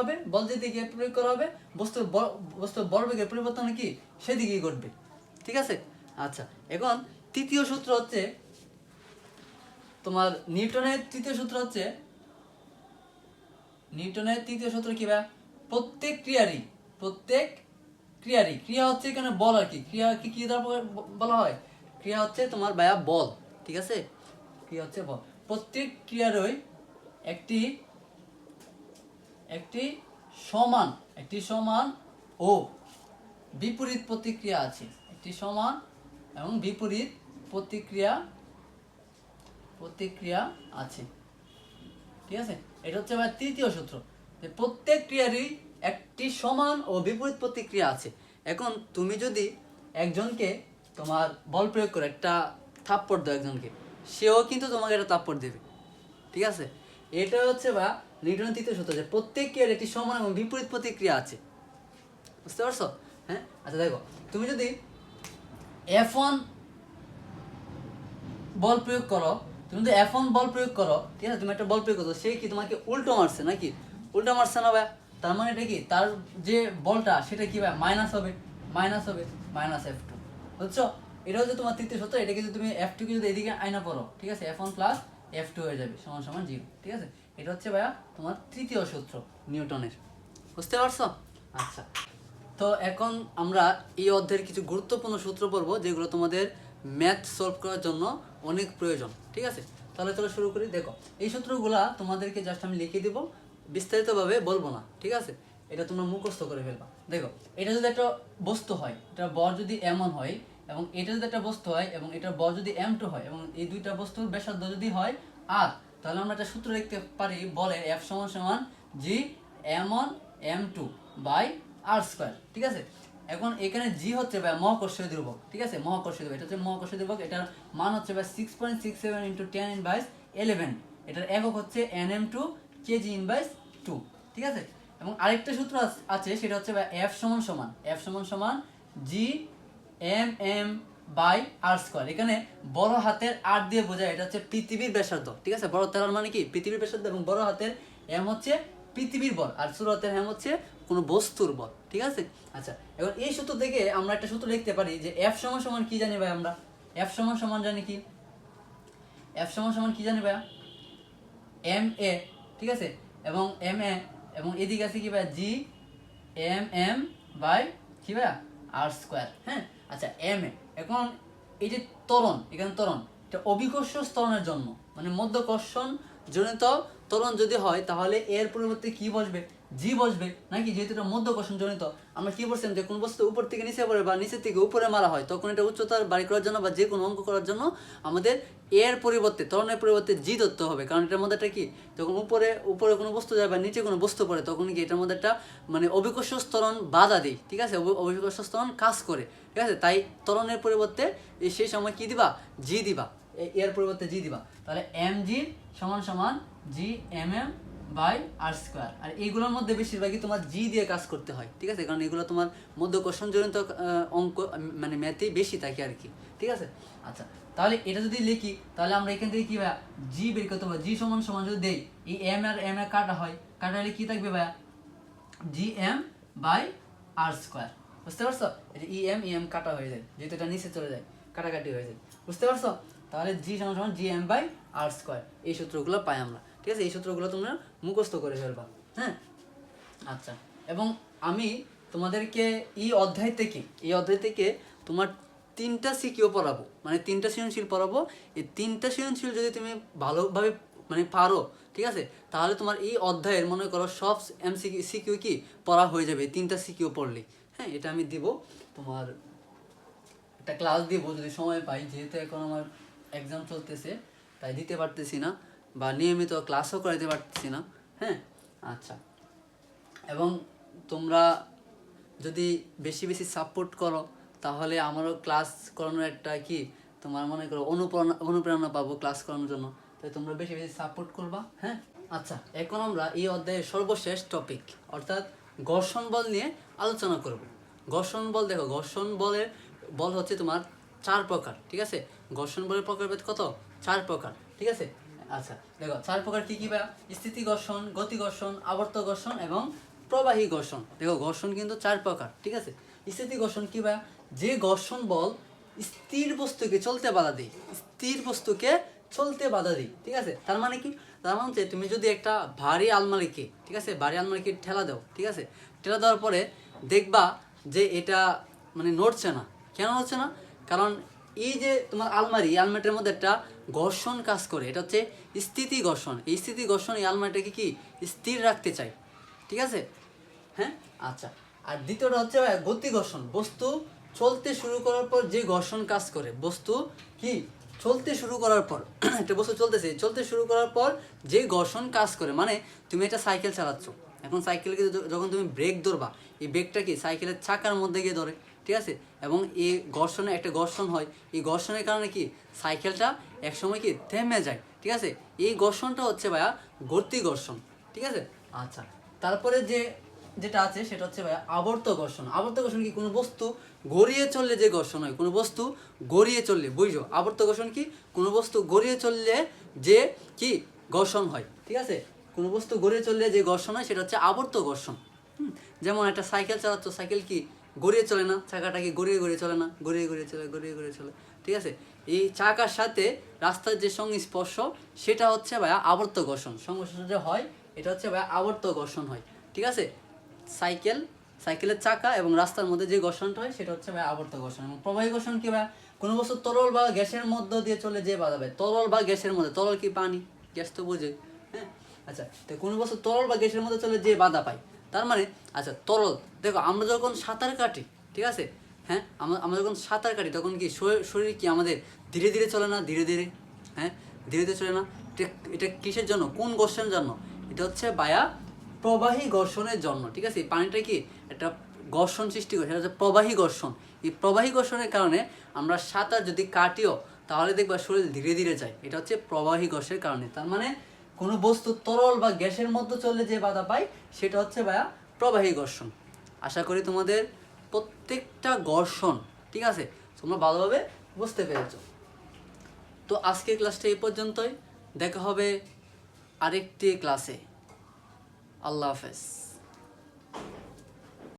হবে, বস্তুর ভরবেগের পরিবর্তন কি সেদিকেই ঘটবে, ঠিক আছে। আচ্ছা এখন তৃতীয় সূত্র হচ্ছে তোমার নিউটনের তৃতীয় সূত্র কি ভাই, প্রত্যেক ক্রিয়া হচ্ছে এখানে বল আর কি, ক্রিয়াকে কি দ্বারা বলা হয়, ক্রিয়া হচ্ছে তোমার ভাইয়া বল, ঠিক আছে, ক্রিয়া হচ্ছে বল। প্রত্যেক ক্রিয়ারই একটি সমান ও বিপরীত প্রতিক্রিয়া আছে, একটি সমান এবং বিপরীত প্রতিক্রিয়া আছে, ঠিক আছে। এটা হচ্ছে ভাই তৃতীয় সূত্র, যে প্রত্যেক ক্রিয়ারই একটি সমান ও বিপরীত প্রতিক্রিয়া আছে। এখন তুমি যদি একজনকে তোমার বল প্রয়োগ করে একটা থাপ্পড় দাও একজনকে, সেও কিন্তু তোমাকে একটা থাপ্পড় দেবে, ঠিক আছে। এটা হচ্ছে বা নিউটনের তৃতীয় সূত্র, যে প্রত্যেক ক্রিয়ার একটি সমান এবং বিপরীত প্রতিক্রিয়া আছে, বুঝতে পারছো? হ্যাঁ আচ্ছা দেখো তুমি যদি F1 বল প্রয়োগ করো, ঠিক আছে, তুমি একটা বল প্রয়োগ করো, সে কি তোমাকে উল্টো মারছে নাকি, উল্টো মারছে না ভাই, তার মানে এটা কি, তার যে বলটা সেটা কি ভাই মাইনাস হবে মাইনাস F2, বুঝছো? এটা হচ্ছে তোমার তৃতীয় সূত্র, এটা কিন্তু তুমি F2 কে যদি এদিকে আয়না পড়ো, ঠিক আছে, F1 প্লাস F2 হয়ে যাবে সমান সমান 0, ঠিক আছে। এটা হচ্ছে ভাইয়া তোমার তৃতীয় সূত্র নিউটনের, বুঝতে পারছো? আচ্ছা তো এখন আমরা এই অধ্যায়ের কিছু গুরুত্বপূর্ণ সূত্র পড়বো, যেগুলো তোমাদের ম্যাথ সলভ করার জন্য অনেক প্রয়োজন, ঠিক আছে। তাহলে চলো শুরু করি। দেখো এই সূত্রগুলা তোমাদেরকে জাস্ট আমি লিখে দিব, বিস্তারিতভাবে বলবো না, ঠিক আছে, এটা তোমরা মুখস্থ করে ফেলবা। দেখো এটা যদি একটা বস্তু হয়, এটার বর যদি M1 হয়, এবং এটা যদি একটা বস্তু হয় এবং এটার বর যদি M2 হয়, এবং এই দুইটা বস্তুর ব্যাসার্ধ যদি হয় R, তাহলে আমরা একটা সূত্র লিখতে পারি, বলে F সমান সমান G M1 M2 by R square, ঠিক আছে। এখন এখানে G হচ্ছে ভাই মহাকর্ষীয় ধ্রুবক, ঠিক আছে, মহাকর্ষীয় ধ্রুবক, এটা হচ্ছে মহাকর্ষীয় ধ্রুবক, এটার মান হচ্ছে ভাই 6.67 × 10⁻11, এটার একক হচ্ছে Nm2 kg/2, ঠিক আছে। এবং আরেকটা সূত্র আছে, সেটা হচ্ছে ভাই F সমান সমান G mm by R square, এখানে বড় হাতের R দিয়ে বোঝায় এটা হচ্ছে পৃথিবীর ব্যাসার্ধ, ঠিক আছে, বড় হাতের R মানে কি পৃথিবীর ব্যাসার্ধ, এবং বড় হাতের M হচ্ছে পৃথিবীর বল, আর ছোট হাতের M হচ্ছে কোনো বস্তুর বল, ঠিক আছে। আচ্ছা এখন এই সূত্র থেকে আমরা একটা সূত্র লিখতে পারি, যে F সমান সমান কি জানি ভাই, আমরা F সমান সমান জানি কি, F সমান সমান কি জানি ভাই ma, ঠিক আছে, এবং ma, এবং এদিকে আছে কি ভাই G mm বাই কি ভাই R স্কয়ার, হ্যাঁ। আচ্ছা ma, এখন এই যে ত্বরণ, এখানে ত্বরণ, এটা অভিকর্ষ ত্বরণের জন্য, মানে মধ্যকর্ষণ জনিত ত্বরণ যদি হয়, তাহলে এর পরিবর্তে কি বসবে, জি বসবে নাকি, যেহেতু এটা মধ্যাকর্ষণ জনিত। আমরা কি বলছিলাম যে কোনো বস্তু উপর থেকে নিচে পড়ে বা নিচের থেকে উপরে মারা হয়, তখন এটা উচ্চতার বাড়ি করার জন্য বা যে কোনো অঙ্ক করার জন্য আমাদের এর পরিবর্তে, ত্বরণের পরিবর্তে জি ধরতে হবে। কারণ এটার মধ্যে একটা কি, যখন উপরে উপরে কোনো বস্তু যায় বা নিচে কোনো বস্তু পড়ে, তখন কি এটার মধ্যে একটা মানে অভিকর্ষ ত্বরণ বাধা দেয়, ঠিক আছে, অভিকর্ষ ত্বরণ কাজ করে, ঠিক আছে। তাই ত্বরণের পরিবর্তে সেই সময় কি দিবা, জি দিবা, এর পরিবর্তে জি দিবা। তাহলে এম জি সমান সমান G M M by R square. আর এইগুলোর মধ্যে বেশিরভাগই তোমার জি দিয়ে কাজ করতে হয়, ঠিক আছে, কারণ এগুলো তোমার মধ্যাকর্ষণ জনিত অঙ্ক মানে ম্যাথেই বেশি থাকে আর কি, ঠিক আছে। আচ্ছা, তাহলে এটা যদি লিখি তাহলে আমরা এখান থেকে কি ভাইয়া জি বের করতে পারবো। জি সমান সমান যদি দেই, এই এম আর এম এ কাটা হয়, কাটালে কি থাকবে ভাইয়া, G M by R square. বুঝতে পারছো, এই যে ই এম কাটা হয়ে যায়, যেহেতু এটা নিচে চলে যায়, কাটাকাটি হয়ে যায়। বুঝতে পারছো, তাহলে জি সমান সমান G M by R square. এই সূত্রগুলো পাই আমরা, ঠিক আছে। এই সূত্রগুলো তোমরা মুখস্থ করে ফেলবা, হ্যাঁ। আচ্ছা, এবং আমি তোমাদেরকে এই অধ্যায় থেকে তোমার 3টা সিকিউ পড়াবো, মানে 3টা সৃজনশীল পড়াবো। এই 3টা সৃজনশীল যদি তুমি ভালোভাবে মানে পারো, ঠিক আছে, তাহলে তোমার এই অধ্যায়ের মনে করো সব সিকিউ কি পড়া হয়ে যাবে 3টা সিকিউ পড়লে, হ্যাঁ। এটা আমি দিব তোমার একটা ক্লাস দিব যদি সময় পাই, যেহেতু এখন আমার এক্সাম চলতেছে তাই দিতে পারতেছি না, বা নিয়মিত ক্লাসও করাইতে পারতেছি না, হ্যাঁ। আচ্ছা, এবং তোমরা যদি বেশি বেশি সাপোর্ট করো তাহলে আমারও ক্লাস করানোর একটা কি তোমার মনে করো অনুপ্রেরণা পাবো ক্লাস করানোর জন্য। তাই তোমরা বেশি বেশি সাপোর্ট করবা, হ্যাঁ। আচ্ছা, এখন আমরা এই অধ্যায়ের সর্বশেষ টপিক অর্থাৎ ঘর্ষণ বল নিয়ে আলোচনা করব। ঘর্ষণ বল, দেখো ঘর্ষণ বল হচ্ছে তোমার 4 প্রকার, ঠিক আছে। ঘর্ষণ বলের প্রকারভেদ কত, 4 প্রকার, ঠিক আছে। আচ্ছা, দেখো 4 প্রকার কি কি ভাইয়া, স্থিতি ঘর্ষণ, গতি ঘর্ষণ, আবর্ত ঘর্ষণ এবং প্রবাহী ঘর্ষণ। দেখো ঘর্ষণ কিন্তু 4 প্রকার, ঠিক আছে। স্থিতি ঘর্ষণ কি ভাইয়া, যে ঘর্ষণ বল স্থির বস্তুকে চলতে বাধা দেয়, স্থির বস্তুকে চলতে বাধা দিই, ঠিক আছে। তার মানে কি, তার মানে হচ্ছে তুমি যদি একটা ভারী আলমারিকে, ঠিক আছে, ভারী আলমারিকে ঠেলা দাও, ঠিক আছে, ঠেলা দেওয়ার পরে দেখবা যে এটা মানে নড়ছে না। কেন নড়ছে না, কারণ এই যে তোমার আলমারিটার মধ্যে একটা ঘর্ষণ কাজ করে, এটা হচ্ছে স্থিতি ঘর্ষণ। এই স্থিতি ঘর্ষণ এই আলমারিটাকে কি স্থির রাখতে চাই, ঠিক আছে, হ্যাঁ। আচ্ছা, আর দ্বিতীয়টা হচ্ছে গতি ঘর্ষণ, বস্তু চলতে শুরু করার পর যে ঘর্ষণ কাজ করে, বস্তু কি চলতে শুরু করার পর একটা বস্তু চলতে শুরু করার পর যে ঘর্ষণ কাজ করে, মানে তুমি একটা সাইকেল চালাচ্ছ, এখন সাইকেলকে যখন তুমি ব্রেক ধরবা, এই ব্রেকটা কি সাইকেলের চাকার মধ্যে গিয়ে ধরে, ঠিক আছে, এবং এই ঘর্ষণে একটা ঘর্ষণ হয়, এই ঘর্ষণের কারণে কি সাইকেলটা একসময় কি থেমে যায়, ঠিক আছে। এই ঘর্ষণটা হচ্ছে ভাইয়া গতি ঘর্ষণ, ঠিক আছে। আচ্ছা, তারপরে যেটা আছে সেটা হচ্ছে ভাইয়া আবর্ত ঘর্ষণ। আবর্ত ঘর্ষণ কি, কোনো বস্তু গড়িয়ে চললে যে ঘর্ষণ হয়, কোনো বস্তু গড়িয়ে চললে, বুঝছো আবর্ত ঘর্ষণ কি, কোনো বস্তু গড়িয়ে চললে যে কি ঘর্ষণ হয়, ঠিক আছে, কোনো বস্তু গড়িয়ে চললে যে ঘর্ষণ হয় সেটা হচ্ছে আবর্ত ঘর্ষণ। যেমন একটা সাইকেল চালাচ্ছ, সাইকেল কি গড়িয়ে চলে না, চাকাটা কি গড়িয়ে চলে না, গড়িয়ে চলে, ঠিক আছে। এই চাকার সাথে রাস্তার যে সংস্পর্শ সেটা হচ্ছে ভাইয়া আবর্ত ঘর্ষণ, সংস্পর্শ যে হয় এটা হচ্ছে ভাইয়া আবর্ত ঘর্ষণ হয়, ঠিক আছে। সাইকেলের চাকা এবং রাস্তার মধ্যে যে ঘর্ষণটা হয় সেটা হচ্ছে ভাইয়া আবর্ত ঘর্ষণ। এবং প্রবাহী ঘর্ষণ কি ভাইয়া, কোনো বস্তু তরল বা গ্যাসের মধ্য দিয়ে চলে যে বাধা পায়, তরল বা গ্যাসের মধ্যে, তরল কি পানি, গ্যাস তো বুঝে, হ্যাঁ। আচ্ছা, তো কোনো বস্তু তরল বা গ্যাসের মধ্যে চলে যে বাধা পায়, তার মানে আচ্ছা তরল, দেখো আমরা যখন সাঁতার কাটি, ঠিক আছে, হ্যাঁ, আমরা যখন সাঁতার কাটি তখন কি শরীর কি আমাদের ধীরে ধীরে চলে না, হ্যাঁ ধীরে ধীরে চলে না। এটা কিসের জন্য, কোন ঘর্ষণের জন্য, এটা হচ্ছে ভাইয়া প্রবাহী ঘর্ষণের জন্য, ঠিক আছে। এই পানিটা কি একটা ঘর্ষণ সৃষ্টি করে, সেটা হচ্ছে প্রবাহী ঘর্ষণ। এই প্রবাহী ঘর্ষণের কারণে আমরা সাঁতার যদি কাটিও তাহলে দেখবা শরীর ধীরে ধীরে যায়, এটা হচ্ছে প্রবাহী ঘর্ষণের কারণে। তার মানে কোনো বস্তু তরল বা গ্যাসের মধ্যে চললে যে বাধা পায় সেটা হচ্ছে ভাইয়া প্রবাহী ঘর্ষণ। আশা করি তোমাদের প্রত্যেকটা ঘর্ষণ, ঠিক আছে, তোমরা ভালোভাবে বুঝতে পেরেছো। তো আজকের ক্লাসটা এই পর্যন্তই, দেখা হবে আরেকটি ক্লাসে। আল্লাহ হাফেজ।